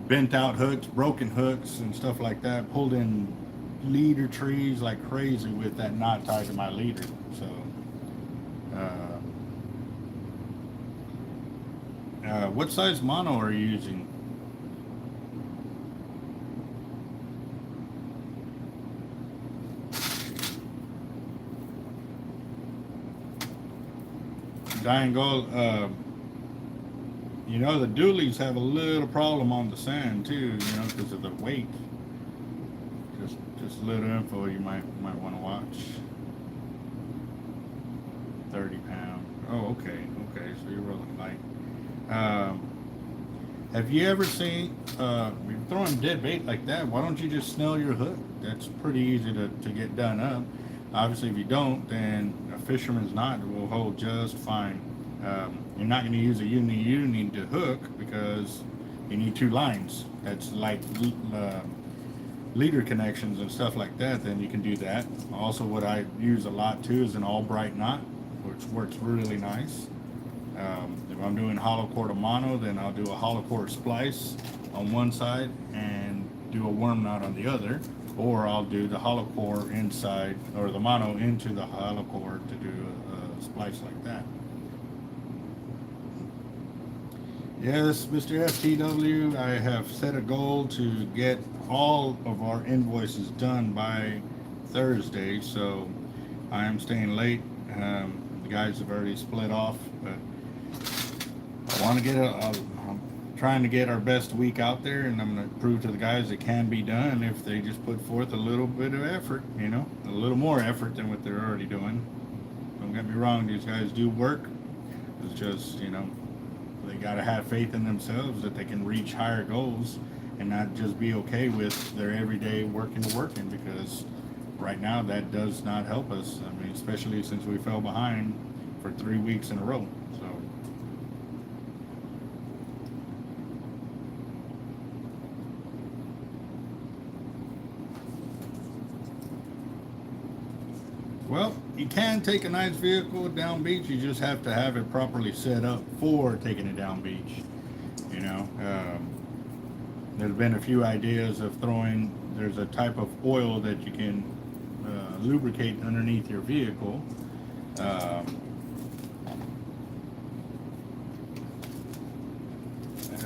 bent out hooks, broken hooks, and stuff like that. Pulled in leader trees like crazy with that knot tied to my leader. So, what size mono are you using? Dying Gold, you know, the dualies have a little problem on the sand too, you know, because of the weight. Just a little info you might want to watch. 30 pound. Oh, okay, so you're rolling light. Have you ever seen, you're throwing dead bait like that, why don't you just snell your hook? That's pretty easy to get done up. Obviously, if you don't, then a fisherman's knot will hold just fine. You're not going to use a uni to hook because you need two lines. That's like leader connections and stuff like that. Then you can do that. Also, what I use a lot too is an all-bright knot, which works really nice. If I'm doing hollow core to mono, then I'll do a hollow core splice on one side and do a worm knot on the other, or I'll do the hollow core inside or the mono into the hollow core to do a splice like that. Yes, Mr. FTW, I have set a goal to get all of our invoices done by Thursday, so I am staying late. The guys have already split off, but I want to get I'm trying to get our best week out there, and I'm going to prove to the guys it can be done if they just put forth a little bit of effort, you know, a little more effort than what they're already doing. Don't get me wrong, these guys do work. It's just, you know, they got to have faith in themselves that they can reach higher goals and not just be okay with their everyday working, because right now that does not help us. I mean, especially since we fell behind for 3 weeks in a row. So, well, you can take a nice vehicle down beach. You just have to have it properly set up for taking it down beach. You know, there's been a few ideas of throwing. There's a type of oil that you can lubricate underneath your vehicle. There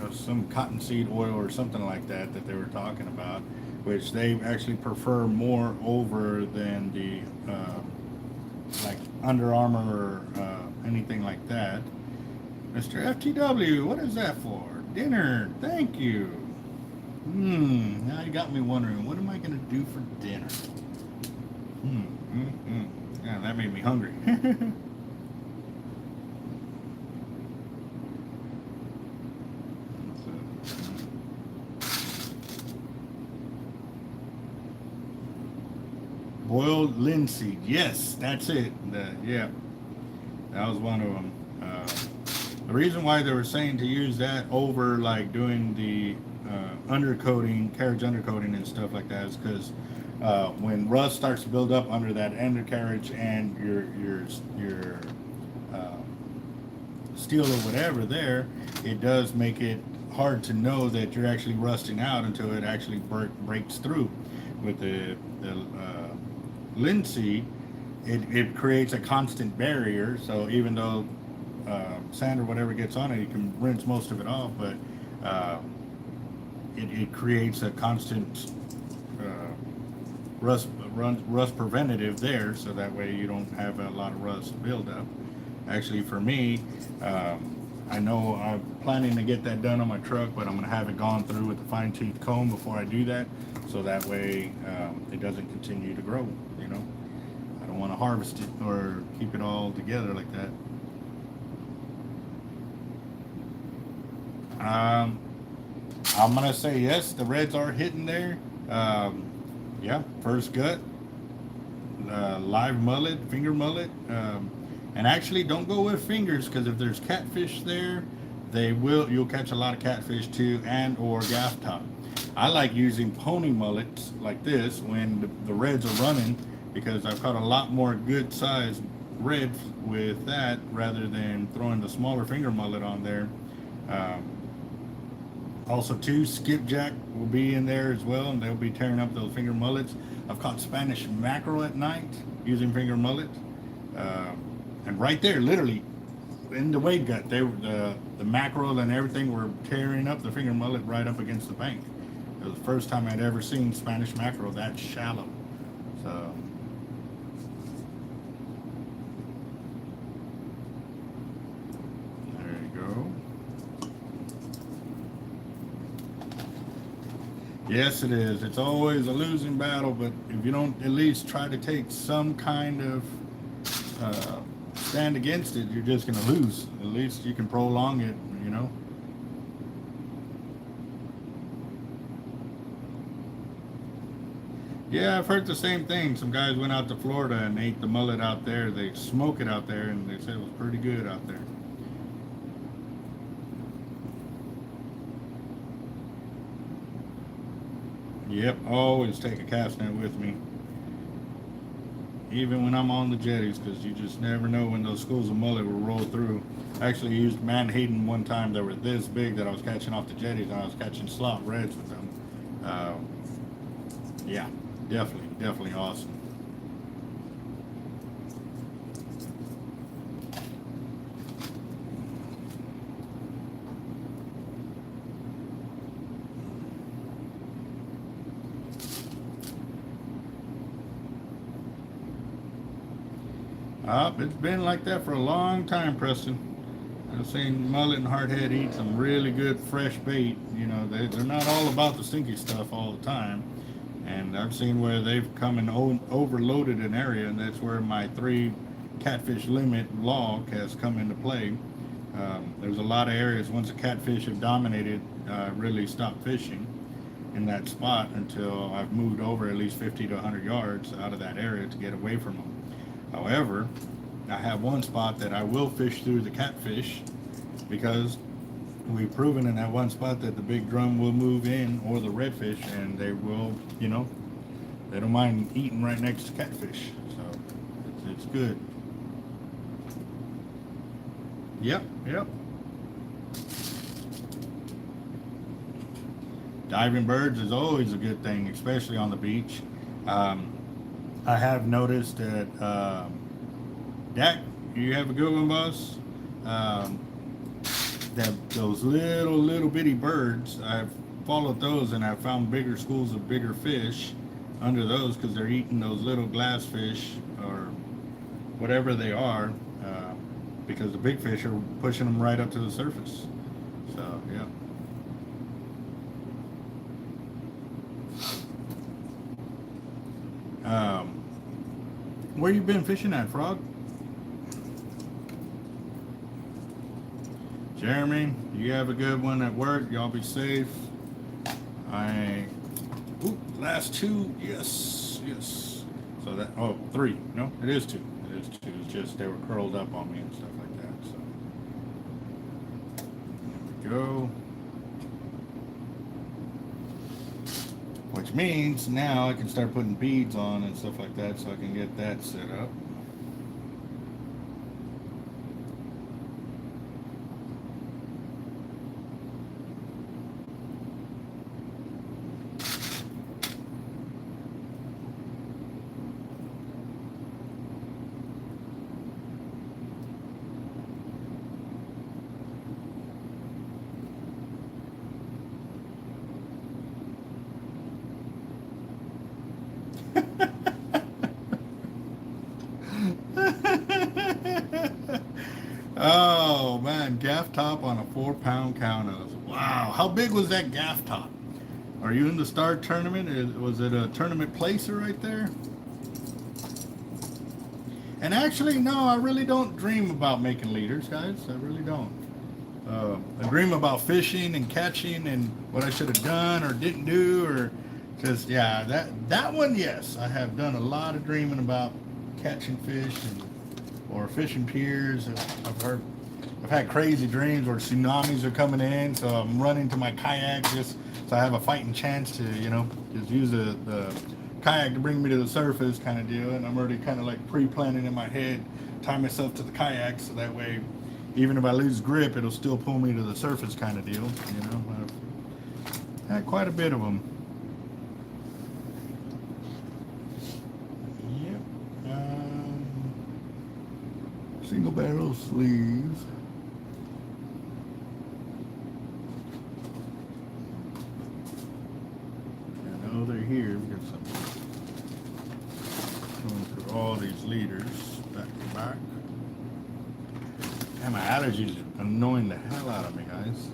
was some cottonseed oil or something like that they were talking about, which they actually prefer more over than the like Under Armour or anything like that. Mr. FTW, what is that for? Dinner. Thank you. Now you got me wondering, what am I going to do for dinner? Yeah, that made me hungry. boiled linseed. Yes, that's it. Yeah, that was one of them. The reason why they were saying to use that over like doing the undercoating, carriage undercoating and stuff like that is because when rust starts to build up under that undercarriage and your steel or whatever there, it does make it hard to know that you're actually rusting out until it actually breaks through. With the linseed, it creates a constant barrier, so even though sand or whatever gets on it, you can rinse most of it off, but it creates a constant rust preventative there, so that way you don't have a lot of rust build up. Actually, for me, I know I'm planning to get that done on my truck, but I'm going to have it gone through with a fine-tooth comb before I do that, so that way it doesn't continue to grow, you know. I don't want to harvest it or keep it all together like that. I'm going to say yes, the reds are hitting there. Yeah, first gut, live mullet, finger mullet. And actually, don't go with fingers, because if there's catfish there, you'll catch a lot of catfish too, and or gaff top. I like using pony mullets like this when the reds are running, because I've caught a lot more good sized red with that rather than throwing the smaller finger mullet on there. Also too, skipjack will be in there as well, and they'll be tearing up those finger mullets. I've caught Spanish mackerel at night using finger mullet. And right there, literally, in the wade gut, the mackerel and everything were tearing up the finger mullet right up against the bank. It was the first time I'd ever seen Spanish mackerel that shallow. So, there you go. Yes, it is. It's always a losing battle, but if you don't at least try to take some kind of stand against it, you're just going to lose. At least you can prolong it, you know. Yeah, I've heard the same thing. Some guys went out to Florida and ate the mullet out there. They smoke it out there, and they said it was pretty good out there. Yep, always take a cast net with me, even when I'm on the jetties, because you just never know when those schools of mullet will roll through. I actually used Manhattan one time that were this big that I was catching off the jetties, and I was catching slot reds with them. Yeah, definitely awesome. It's been like that for a long time, Preston. I've seen mullet and hardhead eat some really good fresh bait. You know, they're not all about the stinky stuff all the time. And I've seen where they've come and overloaded an area, and that's where my 3 catfish limit log has come into play. There's a lot of areas, once the catfish have dominated, really stopped fishing in that spot until I've moved over at least 50 to 100 yards out of that area to get away from them. However, I have one spot that I will fish through the catfish, because we've proven in that one spot that the big drum will move in, or the redfish, and they will, you know, they don't mind eating right next to catfish. So it's good. Yep. Diving birds is always a good thing, especially on the beach. I have noticed that, Dak, you have a good one, boss? That those little bitty birds, I've followed those, and I've found bigger schools of bigger fish under those, because they're eating those little glass fish or whatever they are, because the big fish are pushing them right up to the surface. So, yeah. Where you been fishing at, Frog? Jeremy, you have a good one at work. Y'all be safe. Last 2, yes. So that, oh, 3. No, it is 2. It is 2. It's just they were curled up on me and stuff like that. So there we go. Which means now I can start putting beads on and stuff like that, so I can get that set up. Oh man, gaff top on a 4-pound cownose. Wow, how big was that gaff top? Are you in the Star Tournament? Was it a tournament placer right there? And actually, no, I really don't dream about making leaders, guys. I really don't. I dream about fishing and catching and what I should have done or didn't do, or because yeah, that one, yes, I have done a lot of dreaming about catching fish or fishing piers. I've had crazy dreams where tsunamis are coming in, so I'm running to my kayak just so I have a fighting chance to, just use the kayak to bring me to the surface kind of deal. And I'm already kind of like pre-planning in my head, tie myself to the kayak so that way, even if I lose grip, it'll still pull me to the surface kind of deal. I've had quite a bit of them. Yep. Single barrel sleeves. I know they're here because I'm going through all these leaders back to back. And my allergies are annoying the hell out of me, guys.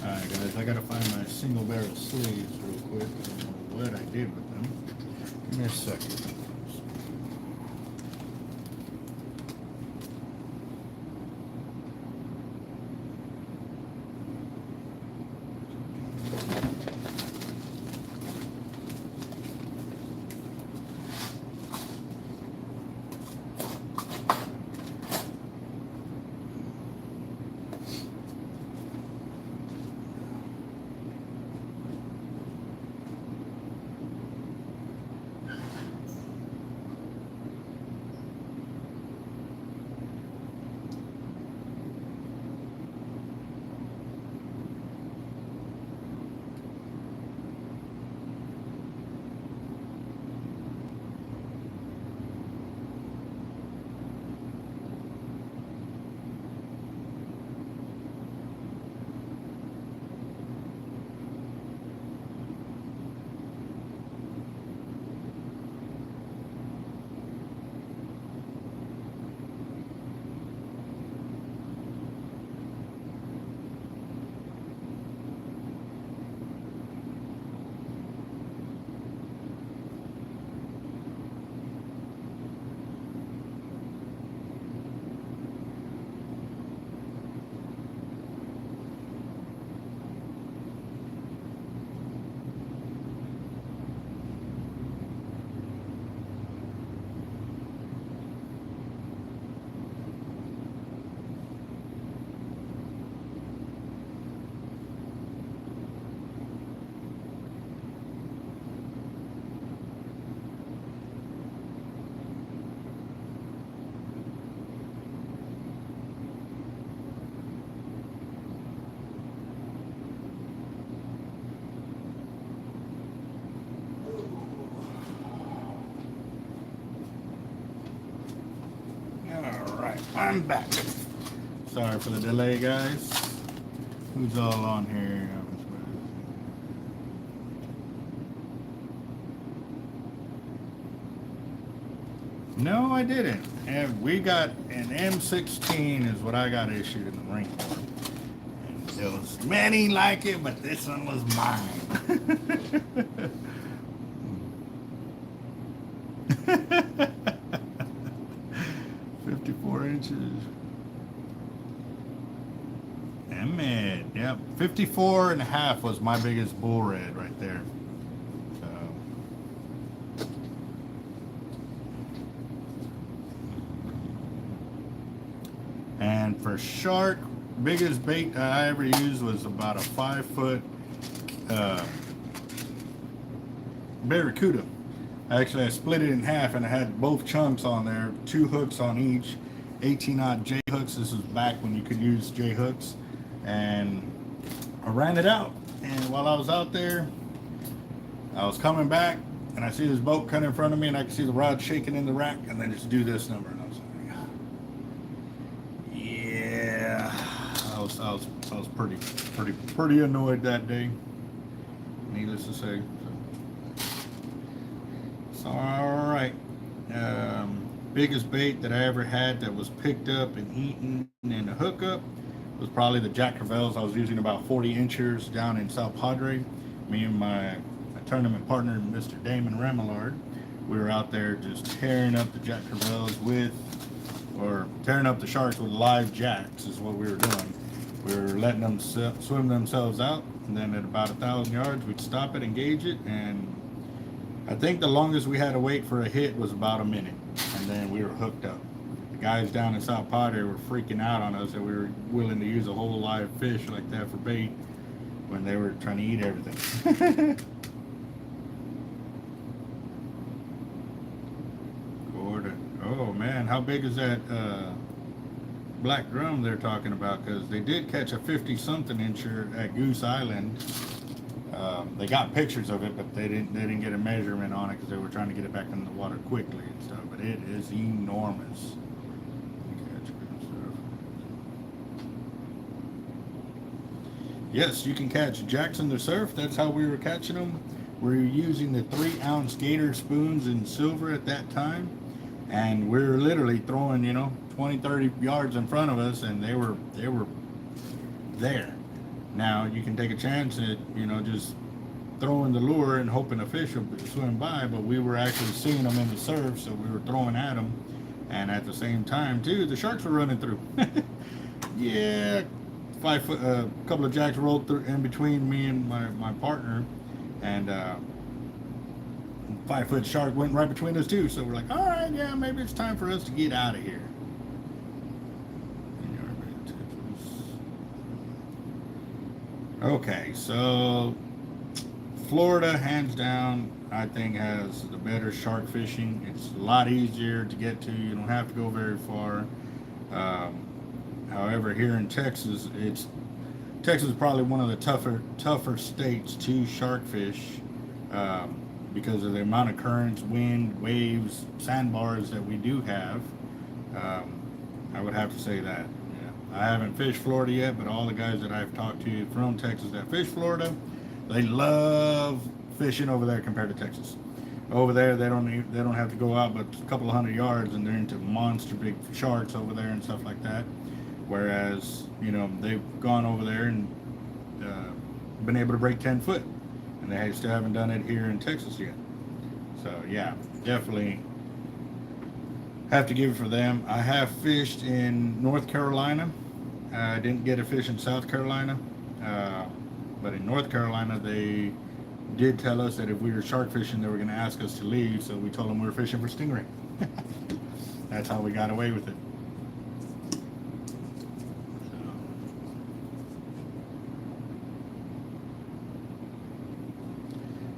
Alright guys, I gotta find my single barrel sleeves real quick. I don't know what I did with them. Give me a second. I'm back. Sorry for the delay, guys. Who's all on here? No, I didn't. And we got an M16 is what I got issued in the Marine Corps. And there was many like it, but this one was mine. 54 inches. Emmett, yep. 54 and a half was my biggest bull red right there. So. And for shark, biggest bait I ever used was about a 5-foot barracuda. Actually, I split it in half and I had both chunks on there, 2 hooks on each, 18-odd J hooks. This was back when you could use J hooks. And I ran it out. And while I was out there, I was coming back and I see this boat coming in front of me and I can see the rod shaking in the rack and then just do this number. And I was like, yeah, I was pretty annoyed that day. Needless to say. So, all right. Biggest bait that I ever had that was picked up and eaten in a hookup was probably the Jack Crevalles. I was using about 40 inchers down in South Padre. Me and my tournament partner, Mr. Damon Remillard, we were out there just tearing up the Jack Crevalles or tearing up the sharks with live jacks is what we were doing. We were letting them swim themselves out, and then at about 1,000 yards, we'd stop it, engage it, and I think the longest we had to wait for a hit was about a minute, and then we were hooked up. The guys down in South Padre were freaking out on us that we were willing to use a whole live fish like that for bait when they were trying to eat everything. Oh man, how big is that black drum they're talking about? Because they did catch a 50-something incher at Goose Island. They got pictures of it, but they didn't get a measurement on it because they were trying to get it back in the water quickly and stuff. But it is enormous. Yes, you can catch jacks in the surf. That's how we were catching them. We were using the 3-ounce Gator Spoons in silver at that time, and we were literally throwing, 20, 30 yards in front of us, and they were there. Now you can take a chance at, just throwing the lure and hoping a fish will swim by, but we were actually seeing them in the surf, so we were throwing at them, and at the same time too, the sharks were running through. Yeah, 5 foot, a couple of jacks rolled through in between me and my partner, and 5-foot shark went right between us too. So we're like, all right, yeah, maybe it's time for us to get out of here. Okay, so Florida, hands down, I think has the better shark fishing. It's a lot easier to get to. You don't have to go very far. However, here in Texas, Texas is probably one of the tougher states to shark fish because of the amount of currents, wind, waves, sandbars that we do have. I would have to say that. I haven't fished Florida yet, but all the guys that I've talked to from Texas that fish Florida, they love fishing over there compared to Texas. Over there, they don't have to go out but a couple of 100 yards, and they're into monster big sharks over there and stuff like that. Whereas, they've gone over there and been able to break 10 foot, and they still haven't done it here in Texas yet. So yeah, definitely have to give it for them. I have fished in North Carolina. I didn't get a fish in South Carolina, but in North Carolina they did tell us that if we were shark fishing they were going to ask us to leave, so we told them we were fishing for stingray. That's how we got away with it.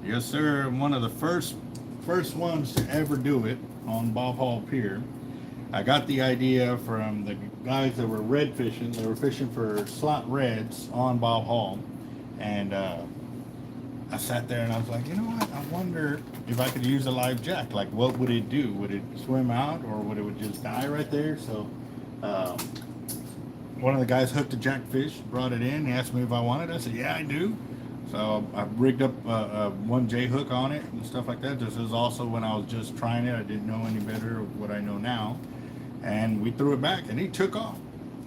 Yes sir, one of the first ones to ever do it on Bob Hall Pier. I got the idea from the guys that were red fishing. They were fishing for slot reds on Bob Hall, and I sat there and I was like, you know what, I wonder if I could use a live jack. Like, what would it do? Would it swim out, or would it just die right there? So one of the guys hooked a jackfish, brought it in. He asked me if I wanted it. I said, yeah, I do. So I rigged up one J hook on it and stuff like that. This is also when I was just trying it. I didn't know any better of what I know now. And we threw it back and he took off.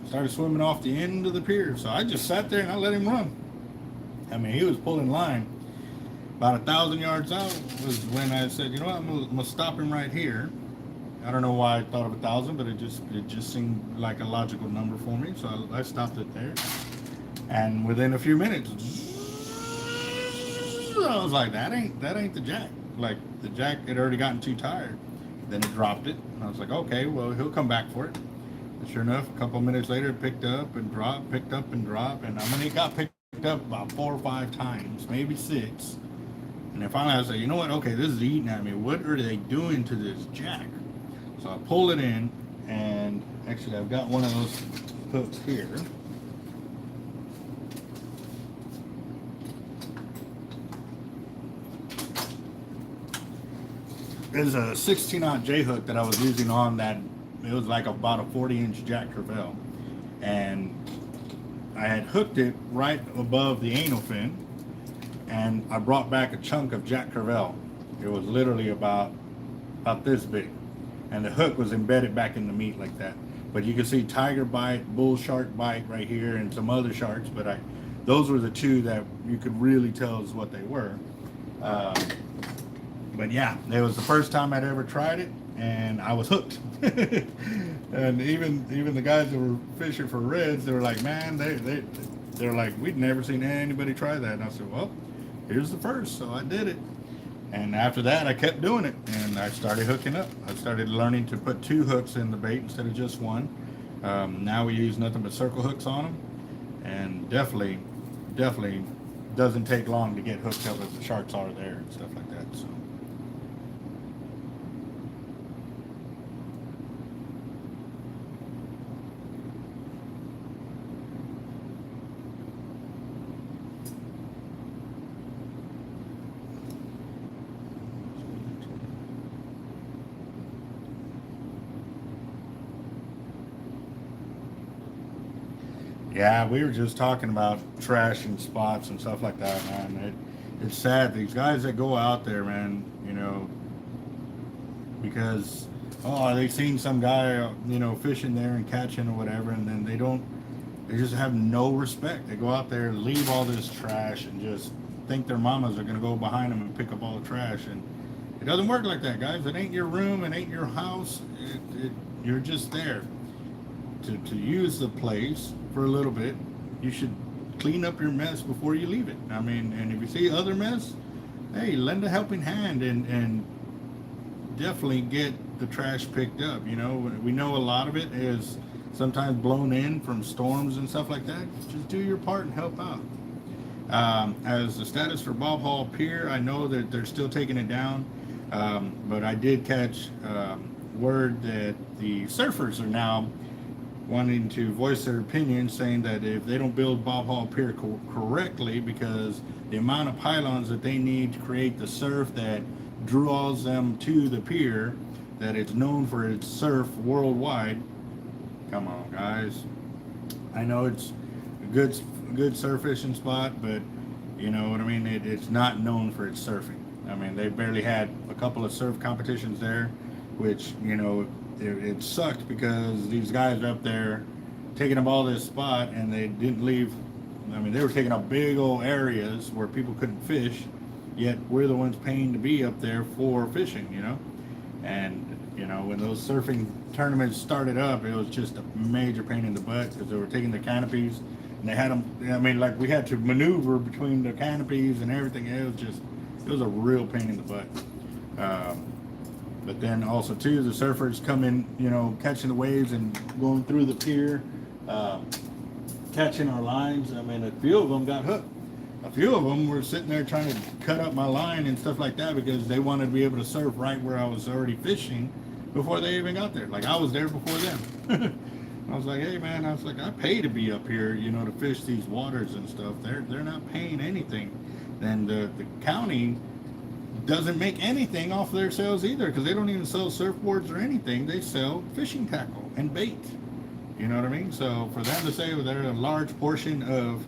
Started swimming off the end of the pier. So I just sat there and I let him run. I mean, he was pulling line. About 1,000 yards out was when I said, you know what, I'm gonna stop him right here. I don't know why I thought of 1,000, but it just seemed like a logical number for me. So I stopped it there. And within a few minutes, I was like, that ain't the jack. Like the jack had already gotten too tired. Then it dropped it. And I was like, okay, well, he'll come back for it. And sure enough, a couple minutes later, it picked up and dropped, picked up and dropped. And I mean, it got picked up about 4 or 5 times, maybe 6. And then finally I was like, you know what? Okay, this is eating at me. What are they doing to this jack? So I pull it in, and actually I've got one of those hooks here. There's a 16-aught J hook that I was using on that. It was like about a 40-inch Jack Crevalle, and I had hooked it right above the anal fin, and I brought back a chunk of Jack Crevalle. It was literally about this big, and the hook was embedded back in the meat like that. But you can see tiger bite, bull shark bite right here, and some other sharks. But those were the 2 that you could really tell is what they were. But yeah, it was the first time I'd ever tried it, and I was hooked. And even the guys that were fishing for reds, they were like, man, they're like, we'd never seen anybody try that. And I said, well, here's the first, so I did it. And after that, I kept doing it, and I started hooking up. I started learning to put 2 hooks in the bait instead of just 1. Now we use nothing but circle hooks on them, and definitely doesn't take long to get hooked up as the sharks are there and stuff like that. So. Yeah, we were just talking about trash and spots and stuff like that, man. It's sad. These guys that go out there, man, you know, because, they seen some guy, fishing there and catching or whatever, and then they just have no respect. They go out there, leave all this trash, and just think their mamas are going to go behind them and pick up all the trash. And it doesn't work like that, guys. It ain't your room. It ain't your house. You're just there to use the place for a little bit. You should clean up your mess before you leave it. I mean, and if you see other mess, hey, lend a helping hand and definitely get the trash picked up. We know a lot of it is sometimes blown in from storms and stuff like that. Just do your part and help out. As the status for Bob Hall Pier, I know that they're still taking it down, but I did catch word that the surfers are now wanting to voice their opinion, saying that if they don't build Bob Hall Pier correctly, because the amount of pylons that they need to create the surf that draws them to the pier, that it's known for its surf worldwide. Come on, guys. I know it's a good surf fishing spot, but you know what I mean? It's not known for its surfing. I mean, they barely had a couple of surf competitions there, which, it sucked because these guys are up there taking up all this spot, and they didn't leave. I mean, they were taking up big old areas where people couldn't fish, yet we're the ones paying to be up there for fishing, And, when those surfing tournaments started up, it was just a major pain in the butt because they were taking the canopies and they had them, like we had to maneuver between the canopies and everything. It was a real pain in the butt. But then also too, the surfers come in, catching the waves and going through the pier, catching our lines. I mean, a few of them got hooked. A few of them were sitting there trying to cut up my line and stuff like that because they wanted to be able to surf right where I was already fishing before they even got there. Like I was there before them. I was like, hey man, I pay to be up here, to fish these waters and stuff. They're not paying anything. And the county doesn't make anything off their sales either, because they don't even sell surfboards or anything. They sell fishing tackle and bait. You know what I mean? So for them to say they're a large portion of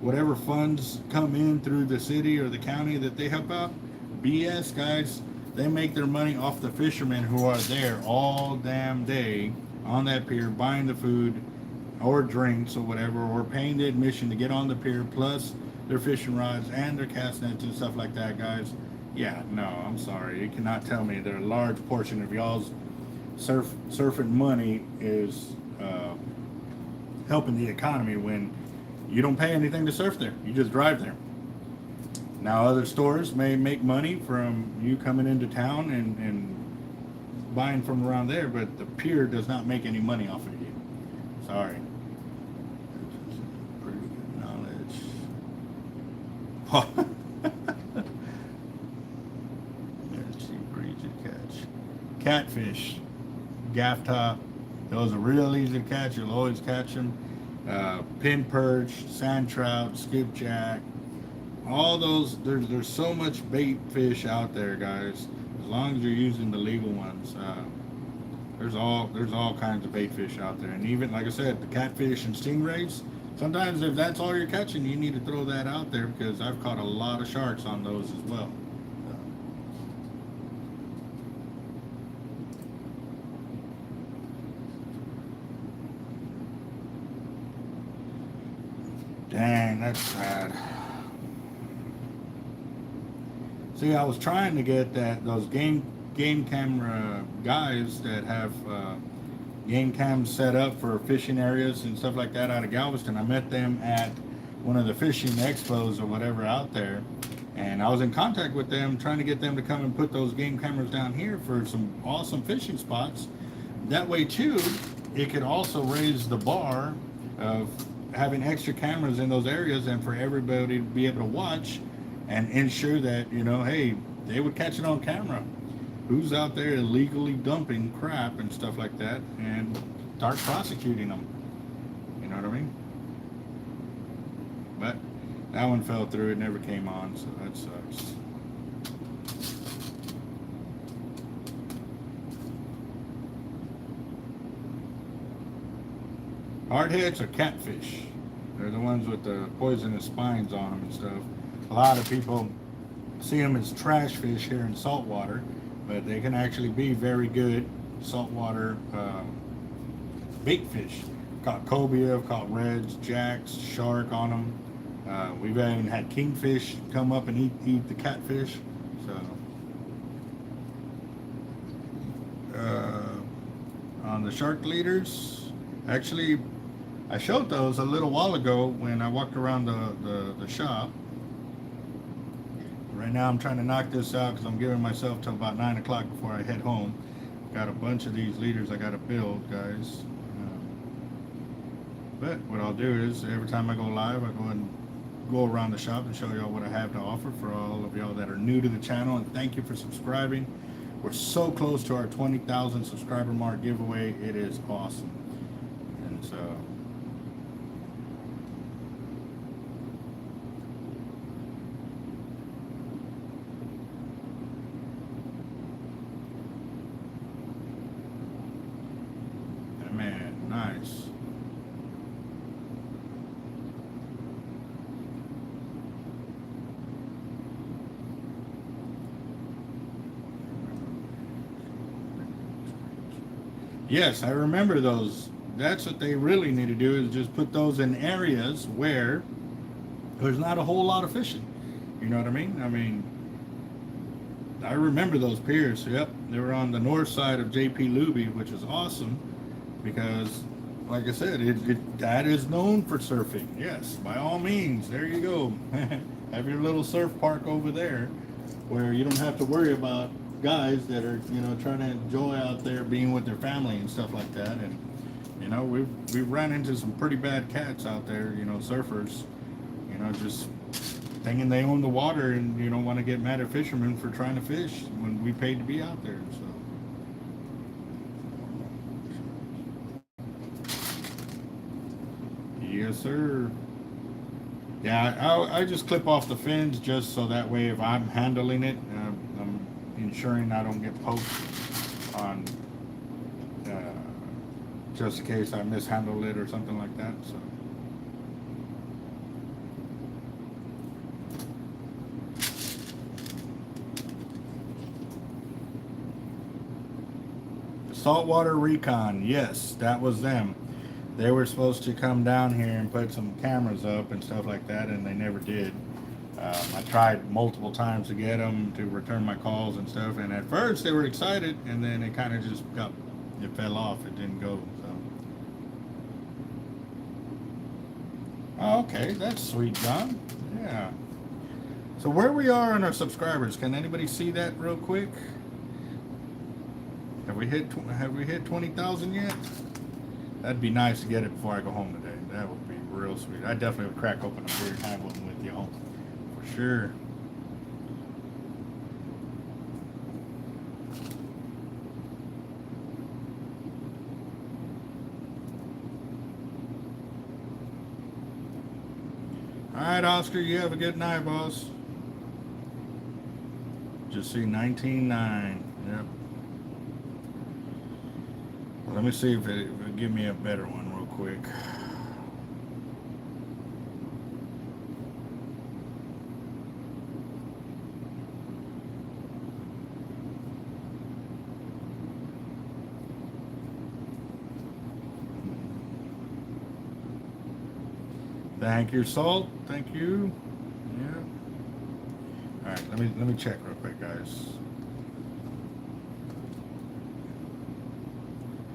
whatever funds come in through the city or the county that they help out, BS, guys. They make their money off the fishermen who are there all damn day on that pier buying the food or drinks or whatever, or paying the admission to get on the pier, plus their fishing rods and their cast nets and stuff like that, guys. Yeah, no, I'm sorry. You cannot tell me they're a large portion of y'all's surfing money is helping the economy when you don't pay anything to surf there. You just drive there. Now other stores may make money from you coming into town and buying from around there, but the pier does not make any money off of you. Sorry. Pretty good knowledge. Let's see, breeds you catch. Catfish, gaff top. Those are real easy to catch. You'll always catch them. Pin perch, sand trout, skipjack. All those, there's so much bait fish out there, guys. As long as you're using the legal ones, there's all kinds of bait fish out there. And even like I said, the catfish and stingrays. Sometimes if that's all you're catching, you need to throw that out there, because I've caught a lot of sharks on those as well. Dang, that's sad. See, I was trying to get those game camera guys that have game cams set up for fishing areas and stuff like that out of Galveston. I met them at one of the fishing expos or whatever out there, and I was in contact with them trying to get them to come and put those game cameras down here for some awesome fishing spots. That way too, it could also raise the bar of having extra cameras in those areas, and for everybody to be able to watch and ensure that, you know, hey, they would catch it on camera. Who's out there illegally dumping crap and stuff like that, and start prosecuting them. You know what I mean? But that one fell through. It never came on, so that sucks. Hardheads are catfish. They're the ones with the poisonous spines on them and stuff. A lot of people see them as trash fish here in saltwater, but they can actually be very good saltwater bait fish. Caught cobia, caught reds, jacks, shark on them. We've even had kingfish come up and eat the catfish. So on the shark leaders, actually, I showed those a little while ago when I walked around the shop. Right now I'm trying to knock this out because I'm giving myself till about 9 o'clock before I head home. Got a bunch of these leaders I got to build, guys. But what I'll do is every time I go live, I go and go around the shop and show y'all what I have to offer for all of y'all that are new to the channel. And thank you for subscribing. We're so close to our 20,000 subscriber mark giveaway. It is awesome. And so nice. Yes, I remember those. That's what they really need to do, is just put those in areas where there's not a whole lot of fishing. You know what I mean? I mean, I remember those piers. Yep, they were on the north side of JP Luby, which is awesome. Because, like I said, that is known for surfing. Yes, by all means, there you go. Have your little surf park over there, where you don't have to worry about guys that are, you know, trying to enjoy out there being with their family and stuff like that. And, you know, we've run into some pretty bad cats out there, you know, surfers, you know, just thinking they own the water and, you know, want to get mad at fishermen for trying to fish when we paid to be out there. So. Yes, sir. Yeah, I just clip off the fins just so that way if I'm handling it, I'm ensuring I don't get poked on, just in case I mishandle it or something like that. So. Saltwater Recon, yes, that was them. They were supposed to come down here and put some cameras up and stuff like that, and they never did. I tried multiple times to get them to return my calls and stuff, and at first they were excited, and then it kind of just got it fell off. It didn't go. So. Oh, okay, that's sweet, John. Yeah. So where we are on our subscribers, can anybody see that real quick? Have we hit 20,000 yet? That'd be nice to get it before I go home today. That would be real sweet. I definitely would crack open a beer and have one with y'all for sure. All right, Oscar, you have a good night, boss. Just see 19.9. Yep. Let me see if it give me a better one real quick. Thank you, Salt. Thank you. Yeah. All right, let me check real quick, guys.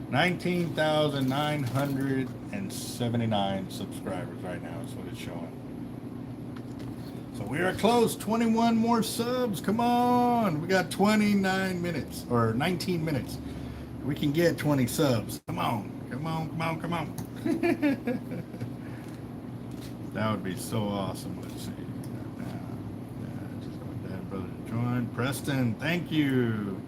19,979 subscribers right now is what it's showing. So we are close. 21 more subs. Come on. We got 29 minutes or 19 minutes. We can get 20 subs. Come on. Come on. Come on. Come on. That would be so awesome. Let's see. Just want that brother to join. Preston, thank you.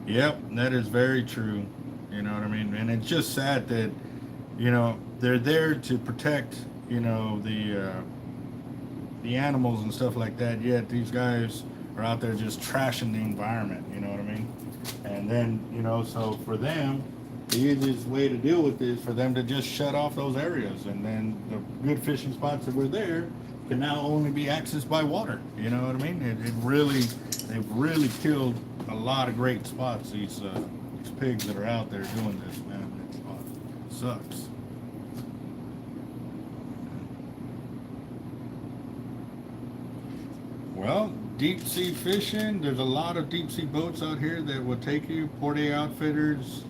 Yep, that is very true. You know what I mean? And it's just sad that, you know, they're there to protect, you know, the animals and stuff like that. Yet these guys are out there just trashing the environment. You know what I mean? And then, you know, so for them, the easiest way to deal with this is for them to just shut off those areas, and then the good fishing spots that were there can now only be accessed by water. You know what I mean? They've really killed a lot of great spots. These pigs that are out there doing this, man, it sucks. Well, deep sea fishing. There's a lot of deep sea boats out here that will take you. Port A Outfitters.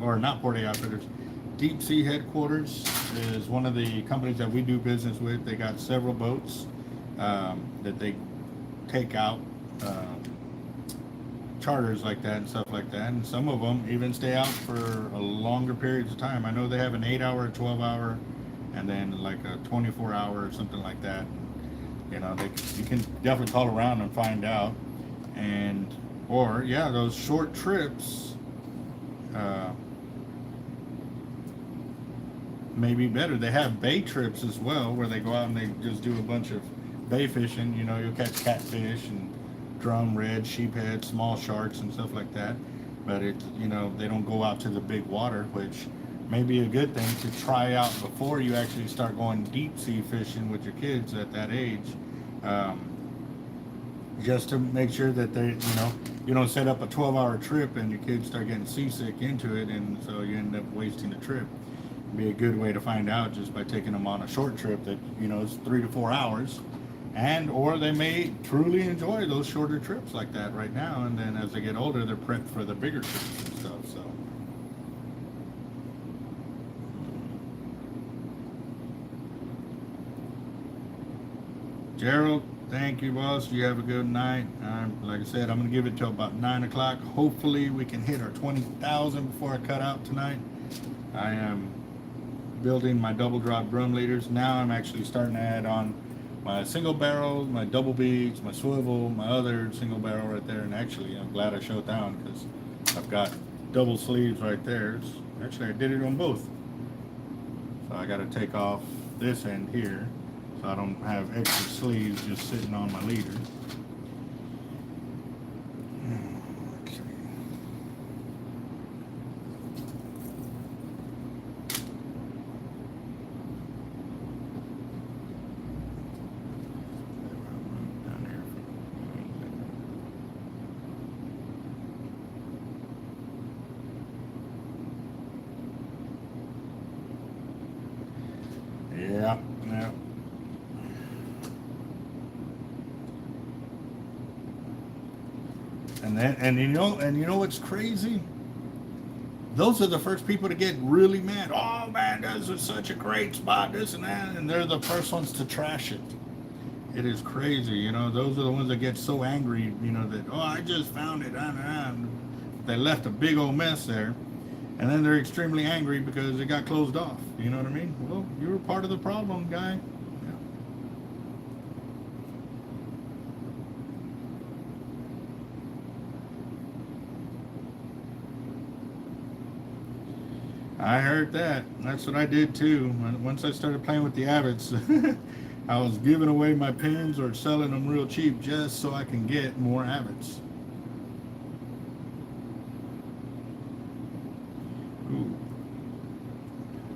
Or not Port A Outfitters, Deep Sea Headquarters is one of the companies that we do business with. They got several boats that they take out, charters like that and stuff like that, and some of them even stay out for a longer periods of time. I know they have an 8-hour, 12-hour, and then like a 24-hour or something like that. You know, you can definitely call around and find out. And or yeah, those short trips maybe better. They have bay trips as well, where they go out and they just do a bunch of bay fishing. You know, you'll catch catfish and drum, red, sheephead, small sharks and stuff like that. But it, you know, they don't go out to the big water, which may be a good thing to try out before you actually start going deep sea fishing with your kids at that age. Just to make sure that they, you know, you don't set up a 12-hour trip and your kids start getting seasick into it, and so you end up wasting the trip. It'd be a good way to find out just by taking them on a short trip that, you know, is 3 to 4 hours, and or they may truly enjoy those shorter trips like that right now, and then as they get older, they're prepped for the bigger trips and stuff. So. Gerald, thank you, boss. You have a good night. Like I said, I'm going to give it till about 9 o'clock. Hopefully we can hit our 20,000 before I cut out tonight. I am building my double drop drum leaders. Now I'm actually starting to add on my single barrel, my double beads, my swivel, my other single barrel right there. And actually, I'm glad I showed down because I've got double sleeves right there. Actually, I did it on both. So I got to take off this end here, so I don't have extra sleeves just sitting on my leader. Okay. Yeah, yeah. And you know what's crazy? Those are the first people to get really mad. Oh man, this is such a great spot, this and that, and they're the first ones to trash it. It is crazy, you know. Those are the ones that get so angry, you know, that I just found it. They left a big old mess there, and then they're extremely angry because it got closed off. You know what I mean? Well, you were part of the problem, guy. I heard that. That's what I did too. Once I started playing with the Abbots, I was giving away my pins or selling them real cheap just so I can get more Abbots. Ooh.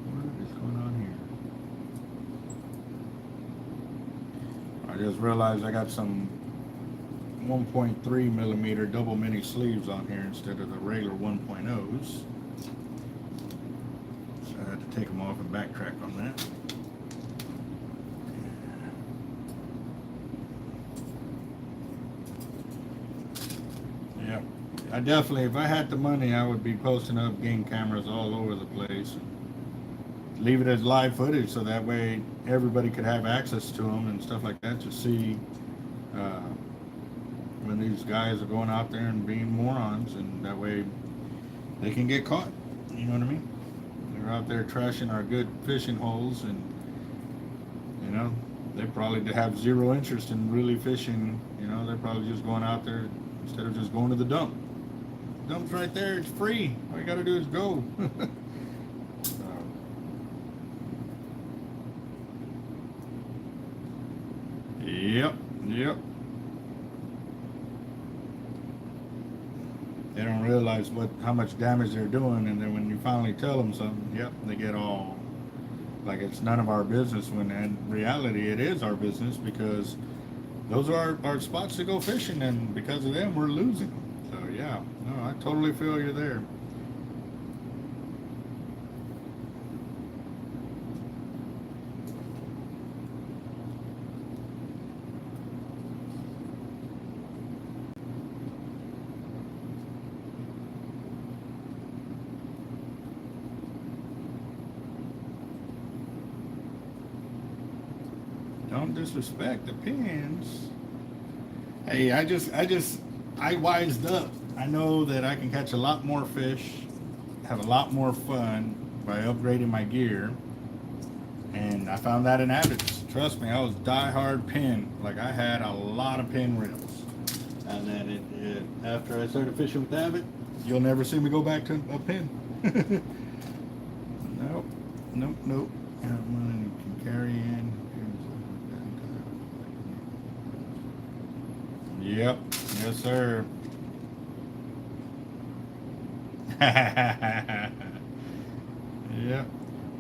What is going on here? I just realized I got some 1.3 millimeter double mini sleeves on here instead of the regular 1.0s. I had to take them off and backtrack on that. Yeah, I definitely, if I had the money, I would be posting up game cameras all over the place. Leave it as live footage so that way everybody could have access to them and stuff like that to see when these guys are going out there and being morons, and that way they can get caught. You know what I mean? They're out there trashing our good fishing holes, and you know, they probably have zero interest in really fishing. You know, they're probably just going out there instead of just going to the dump. Dump's right there, it's free. All you gotta do is go. Yep. They don't realize how much damage they're doing, and then when you finally tell them something, yep, they get all like it's none of our business, when in reality it is our business, because those are our spots to go fishing, and because of them we're losing. So yeah, no, I totally feel you're there. Don't disrespect the pins. Hey, I wised up. I know that I can catch a lot more fish, have a lot more fun by upgrading my gear. And I found that in Abbott's. Trust me, I was die-hard pin. Like, I had a lot of pin reels. And then after I started fishing with Abbott, you'll never see me go back to a pin. Nope. That one can carry in. Yep. Yes, sir. Yep.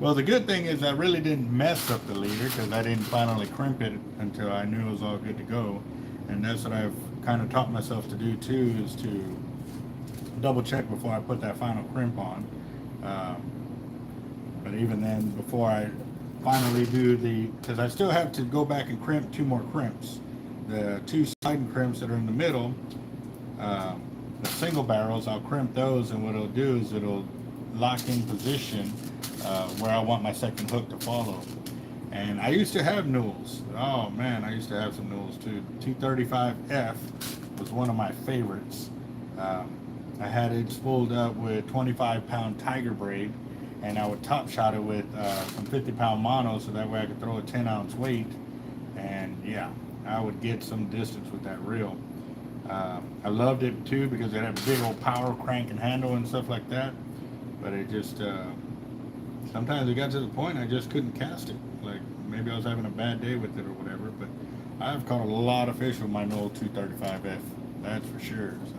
Well, the good thing is I really didn't mess up the leader, because I didn't finally crimp it until I knew it was all good to go. And that's what I've kind of taught myself to do too, is to double check before I put that final crimp on. But even then, before I finally do because I still have to go back and crimp 2 more crimps. The 2 sliding crimps that are in the middle, the single barrels, I'll crimp those, and what it'll do is it'll lock in position where I want my second hook to follow. And I used to have newels. Oh man, I used to have some newels too. 235F was one of my favorites. I had it spooled up with 25-pound tiger braid, and I would top shot it with some 50-pound mono, so that way I could throw a 10-ounce weight. And yeah, I would get some distance with that reel. I loved it too because it had a big old power crank and handle and stuff like that. But it just, sometimes it got to the point I just couldn't cast it. Like, maybe I was having a bad day with it or whatever. But I've caught a lot of fish with my Knoll 235F. That's for sure. So.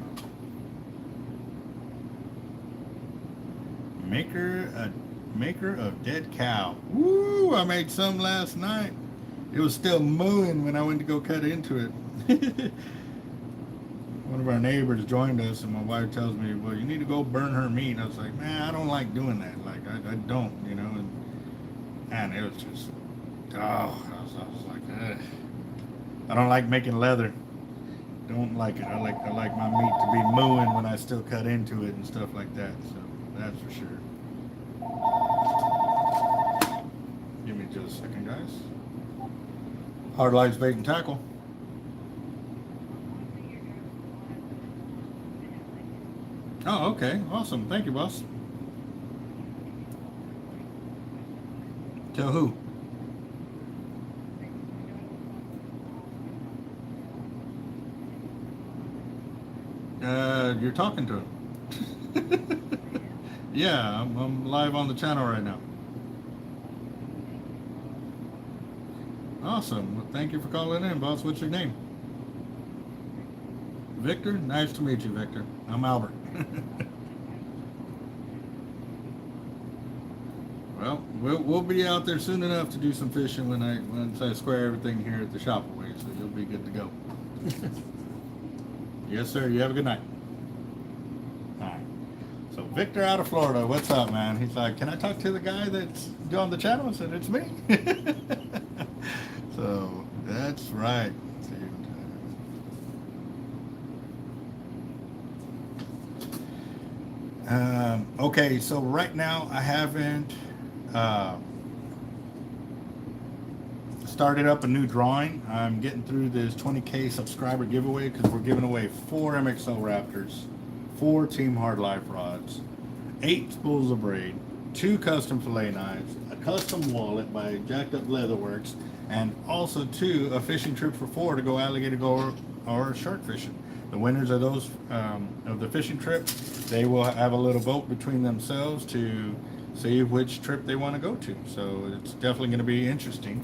Maker of dead cow. Woo! I made some last night. It was still mooing when I went to go cut into it. One of our neighbors joined us, and my wife tells me, well, you need to go burn her meat. I was like, man, I don't like doing that. Like, I don't, you know. And it was just, I was like, ugh. I don't like making leather. don't like it. I like my meat to be mooing when I still cut into it and stuff like that. So that's for sure. Give me just a second, guys. Hard Lives Bait and Tackle. Oh, okay. Awesome. Thank you, boss. Tell who? You're talking to him. Yeah, I'm live on the channel right now. Awesome. Well, thank you for calling in, boss. What's your name? Victor? Nice to meet you, Victor. I'm Albert. Well, we'll be out there soon enough to do some fishing once I square everything here at the shop away, so you'll be good to go. Yes, sir. You have a good night. All right. So Victor out of Florida, what's up, man? He's like, can I talk to the guy that's on the channel? I said, it's me. So that's right. Okay, so right now I haven't started up a new drawing. I'm getting through this 20K subscriber giveaway because we're giving away 4 MXL Raptors, 4 Team Hard Life rods, 8 spools of braid, 2 custom fillet knives, a custom wallet by Jacked Up Leatherworks, and also a fishing trip for 4 to go alligator or shark fishing. The winners of those of the fishing trip, they will have a little vote between themselves to see which trip they want to go to. So it's definitely going to be interesting.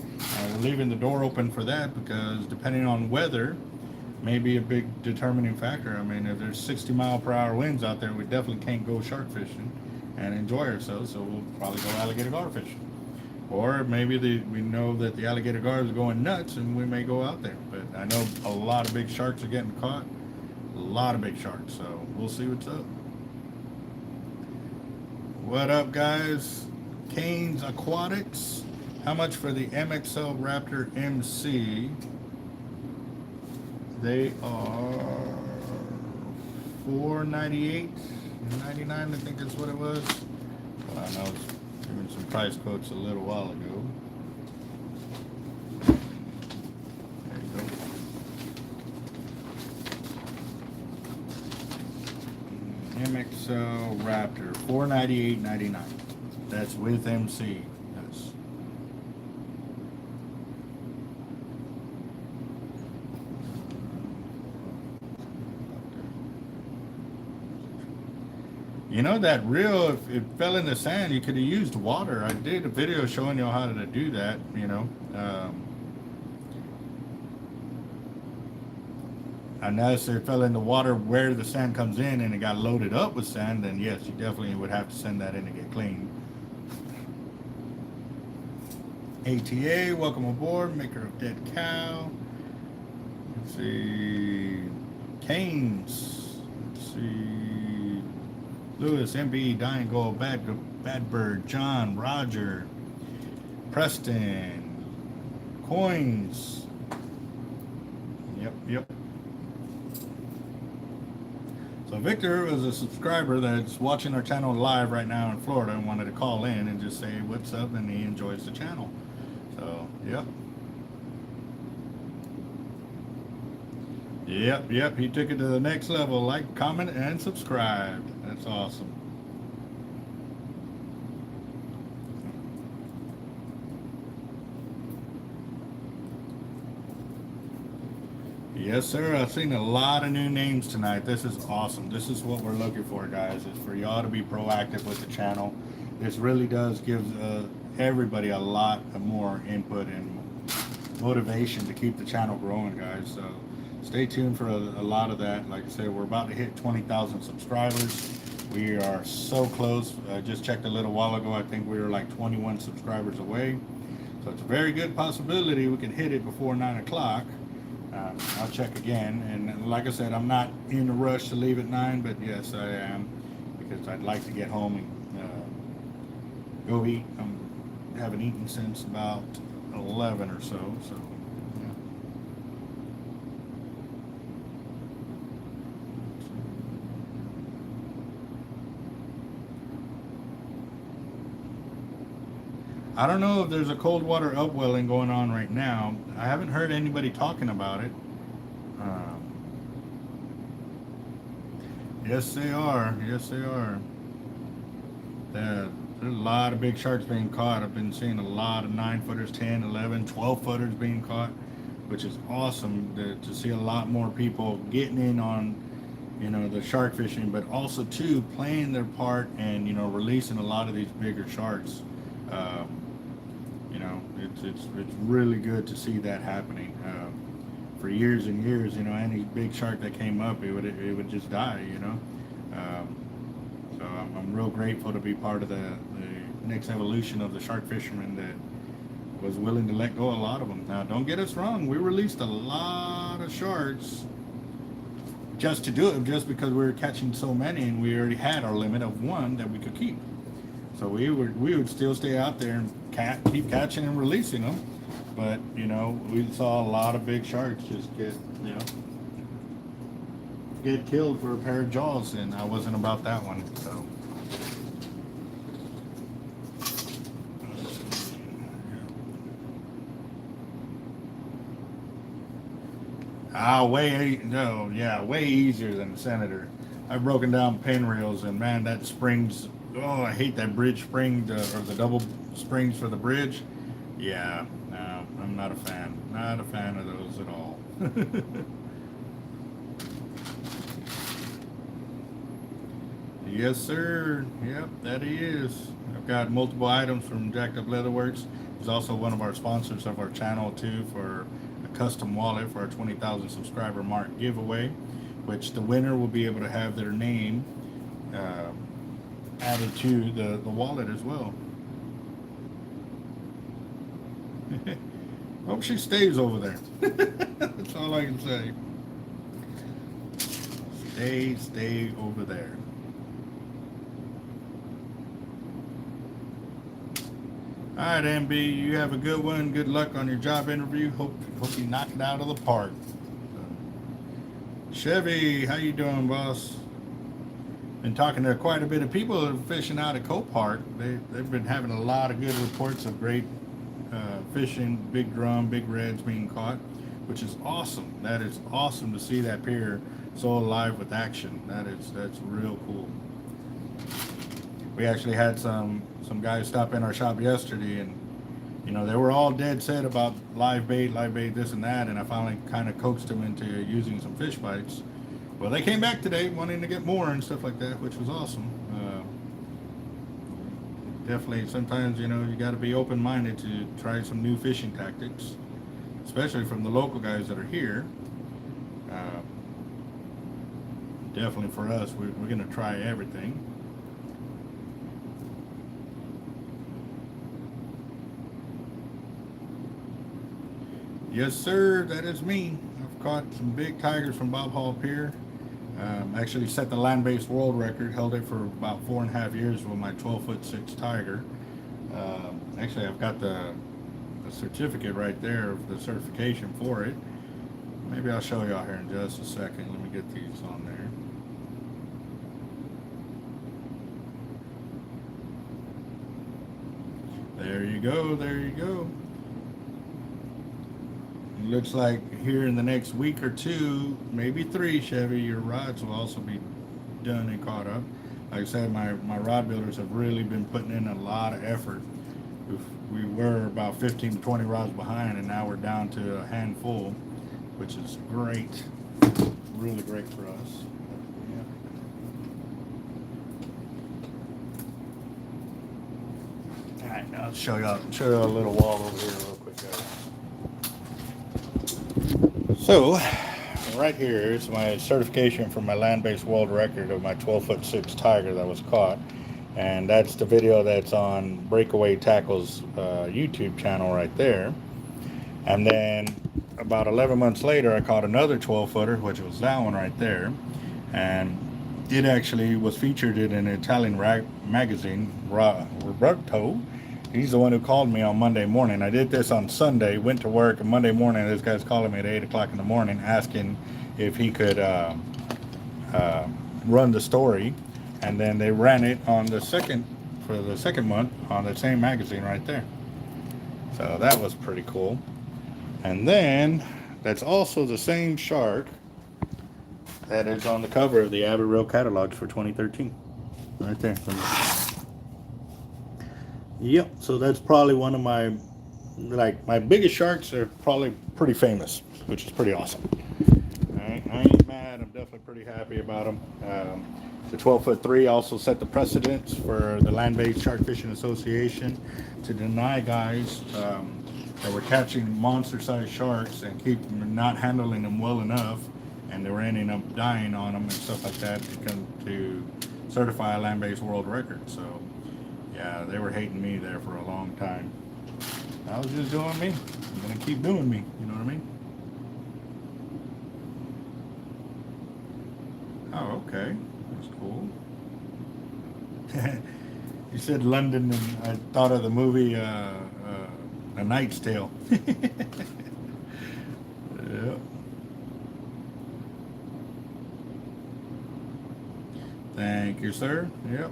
We're leaving the door open for that because depending on weather, may be a big determining factor. I mean, if there's 60-mile-per-hour winds out there, we definitely can't go shark fishing and enjoy ourselves. So we'll probably go alligator gar fishing. Or maybe we know that the alligator gars are going nuts and we may go out there. But I know a lot of big sharks are getting caught. A lot of big sharks. So we'll see what's up. What up, guys? Canes Aquatics. How much for the MXL Raptor MC? They are $498, $99, I think that's what it was. Well, I know I was giving some price quotes a little while ago. MXL Raptor, $498.99. That's with MC. Yes. You know that reel, if it fell in the sand, you could have used water. I did a video showing you how to do that, you know. Unless it fell in the water where the sand comes in and it got loaded up with sand, then yes, you definitely would have to send that in to get cleaned. ATA, welcome aboard, maker of Dead Cow. Let's see, Canes. Let's see, Lewis, MB, Dying Gold, Bad Bird, John, Roger, Preston, Coins. Yep. So Victor was a subscriber that's watching our channel live right now in Florida and wanted to call in and just say what's up, and he enjoys the channel. So, Yep, he took it to the next level. Like, comment, and subscribe. That's awesome. Yes, sir. I've seen a lot of new names tonight. This is awesome. This is what we're looking for, guys, is for y'all to be proactive with the channel. This really does give everybody a lot more input and motivation to keep the channel growing, guys. So stay tuned for a lot of that. Like I said, we're about to hit 20,000 subscribers. We are so close. I just checked a little while ago. I think we were like 21 subscribers away. So it's a very good possibility we can hit it before 9 o'clock. I'll check again, and like I said, I'm not in a rush to leave at 9, but yes, I am, because I'd like to get home and go eat. I haven't eaten since about 11 or so, yeah. I don't know if there's a cold water upwelling going on right now. I haven't heard anybody talking about it. Yes, they are. Yes, they are. There's a lot of big sharks being caught. I've been seeing a lot of 9-footers, 10, 11, 12-footers being caught, which is awesome to see a lot more people getting in on, you know, the shark fishing, but also too playing their part and, you know, releasing a lot of these bigger sharks. You know, it's really good to see that happening. For years and years, you know, any big shark that came up, it would just die, you know. So I'm real grateful to be part of the next evolution of the shark fishermen that was willing to let go a lot of them. Now, don't get us wrong, we released a lot of sharks just to do it, just because we were catching so many and we already had our limit of one that we could keep. So we would still stay out there and keep catching and releasing them. But, you know, we saw a lot of big sharks just get killed for a pair of jaws, and I wasn't about that one. So way easier than the Senator. I've broken down pin reels, and man, that springs. Oh, I hate that bridge spring, or the double springs for the bridge. Yeah, no, I'm not a fan. Not a fan of those at all. Yes, sir. Yep, that he is. I've got multiple items from Jacked Up Leatherworks. He's also one of our sponsors of our channel too, for a custom wallet for our 20,000 subscriber mark giveaway, which the winner will be able to have their name added to the wallet as well. Hope she stays over there. That's all I can say. Stay over there. All right, MB, you have a good one. Good luck on your job interview. Hope you knock it out of the park. Chevy, how you doing, boss? Been talking to quite a bit of people that are fishing out at Cope Park. They've been having a lot of good reports of great fishing, big drum, big reds being caught, which is awesome. That is awesome to see that pier so alive with action. That's real cool. We actually had some guys stop in our shop yesterday, and you know, they were all dead set about live bait, this and that, and I finally kind of coaxed them into using some fish bites. Well, they came back today wanting to get more and stuff like that, which was awesome. Definitely, sometimes, you know, you got to be open-minded to try some new fishing tactics, especially from the local guys that are here. Definitely for us, we're going to try everything. Yes, sir, that is me. I've caught some big tigers from Bob Hall Pier. Actually set the land-based world record, held it for about 4.5 years with my 12'6" tiger. Actually, I've got the certificate right there of the certification for it. Maybe I'll show y'all here in just a second. Let me get these on there. There you go, there you go. It looks like here in the next week or two, maybe 3, Chevy, your rods will also be done and caught up. Like I said, my rod builders have really been putting in a lot of effort. We were about 15 to 20 rods behind, and now we're down to a handful, which is great. Really great for us. Yeah. All right, I'll show y'all a little wall over here real quick, guys. So, right here is my certification for my land-based world record of my 12'6" tiger that was caught. And that's the video that's on Breakaway Tackle's YouTube channel right there. And then about 11 months later, I caught another 12-footer, which was that one right there. And it actually was featured in an Italian magazine, Roberto. He's the one who called me on Monday morning. I did this on Sunday, went to work, and Monday morning this guy's calling me at 8 o'clock in the morning asking if he could run the story. And then they ran it on for the second month on the same magazine right there. So that was pretty cool. And then that's also the same shark that is on the cover of the Abbey Road catalogs for 2013. Right there. Yep, so that's probably one of my, like, my biggest sharks are probably pretty famous, which is pretty awesome. I ain't mad, I'm definitely pretty happy about them. The 12'3" also set the precedence for the Land-Based Shark Fishing Association to deny guys that were catching monster-sized sharks and keep not handling them well enough, and they were ending up dying on them and stuff like that to certify a land-based world record. So yeah, they were hating me there for a long time. I was just doing me. I'm gonna keep doing me, you know what I mean? Oh, okay, that's cool. You said London, and I thought of the movie A Knight's Tale. Yep. Thank you, sir. Yep.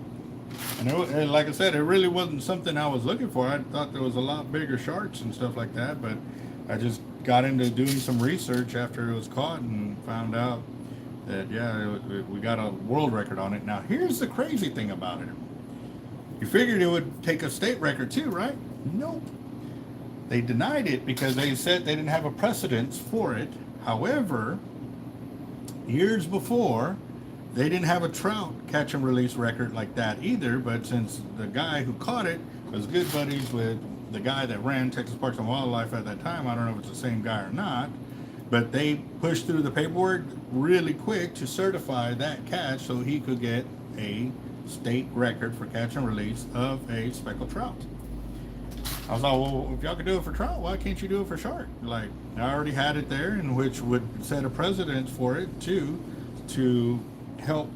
And like I said, it really wasn't something I was looking for. I thought there was a lot bigger sharks and stuff like that, but I just got into doing some research after it was caught and found out that, yeah, we got a world record on it. Now, here's the crazy thing about it. You figured it would take a state record too, right? Nope. They denied it because they said they didn't have a precedence for it. However, years before, they didn't have a trout catch and release record like that either, but since the guy who caught it was good buddies with the guy that ran Texas Parks and Wildlife at that time, I don't know if it's the same guy or not, but they pushed through the paperwork really quick to certify that catch so he could get a state record for catch and release of a speckled trout. I was like, well, if y'all could do it for trout, why can't you do it for shark? Like, I already had it there, and which would set a precedence for it too, to help,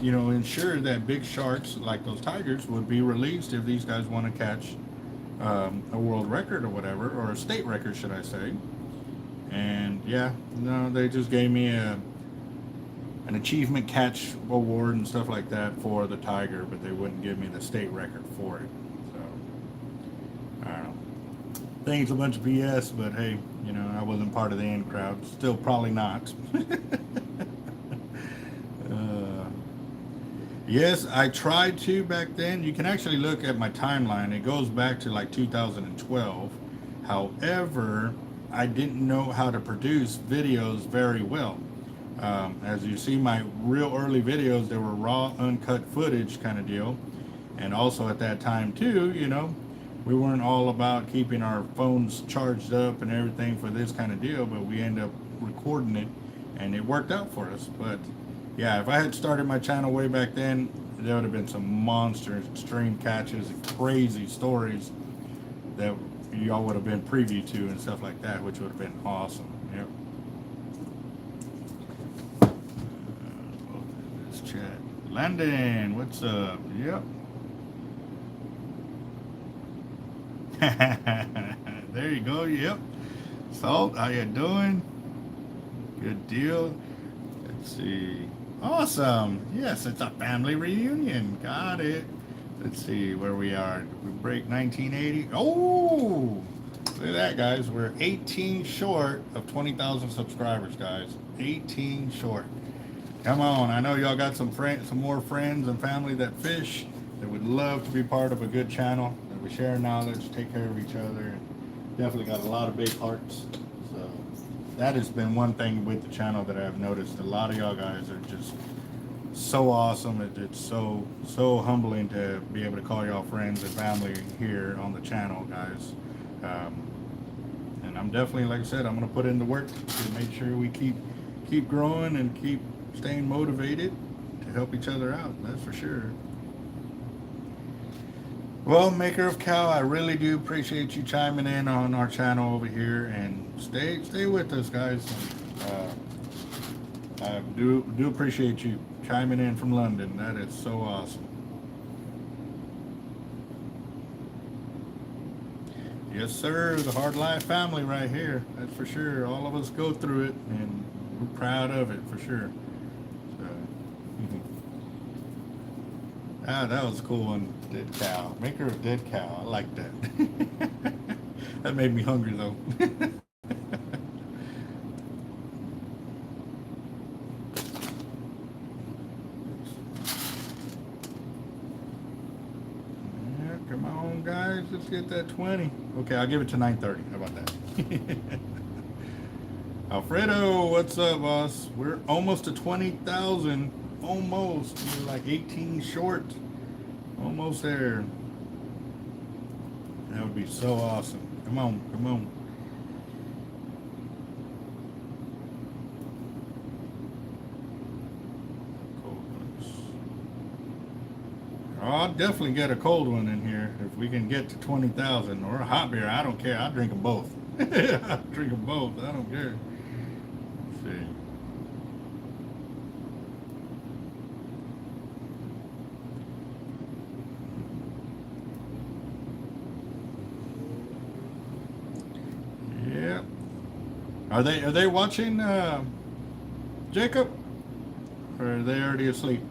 you know, ensure that big sharks like those tigers would be released if these guys want to catch a world record or whatever, or a state record, should I say. And yeah, no, they just gave me an achievement catch award and stuff like that for the tiger, but they wouldn't give me the state record for it. So I don't know. I think it's a bunch of BS, but hey, you know, I wasn't part of the in crowd. Still probably not. Yes, I tried to back then. You can actually look at my timeline. It goes back to like 2012. However, I didn't know how to produce videos very well. As you see, my real early videos, they were raw, uncut footage kind of deal. And also at that time too, you know, we weren't all about keeping our phones charged up and everything for this kind of deal, but we ended up recording it and it worked out for us. But yeah, if I had started my channel way back then, there would have been some monster extreme catches and crazy stories that y'all would have been privy to and stuff like that, which would have been awesome. Yep. Let's chat. Landon, what's up? Yep. There you go. Yep. Salt, how you doing? Good deal. Let's see. Awesome. Yes, it's a family reunion. Got it. Let's see where we are. We break 1980. Oh, look at that, guys. We're 18 short of 20,000 subscribers, guys. 18 short. Come on. I know y'all got some more friends and family that fish that would love to be part of a good channel, that we share knowledge, take care of each other. Definitely got a lot of big hearts. So that has been one thing with the channel that I've noticed. A lot of y'all guys are just so awesome. It's so humbling to be able to call y'all friends and family here on the channel, guys. And I'm definitely, like I said, I'm going to put in the work to make sure we keep growing and keep staying motivated to help each other out. That's for sure. Well, Maker of Cow, I really do appreciate you chiming in on our channel over here, and stay with us, guys. I do appreciate you chiming in from London. That is so awesome. Yes, sir. The Hard Life family right here. That's for sure. All of us go through it, and we're proud of it for sure. So, that was a cool one. Dead cow. Maker of dead cow. I like that. That made me hungry though. Yeah, come on, guys, let's get that 20. Okay, I'll give it to 9:30. How about that? Alfredo, what's up, boss? We're almost to 20,000. Almost. We're like 18 short. Almost there. That would be so awesome. Come on, come on. Cold ones. I'll definitely get a cold one in here if we can get to 20,000, or a hot beer. I don't care. I'll drink them both. I'll drink them both. I don't care. Let's see. Yeah. Are they watching Jacob? Or are they already asleep?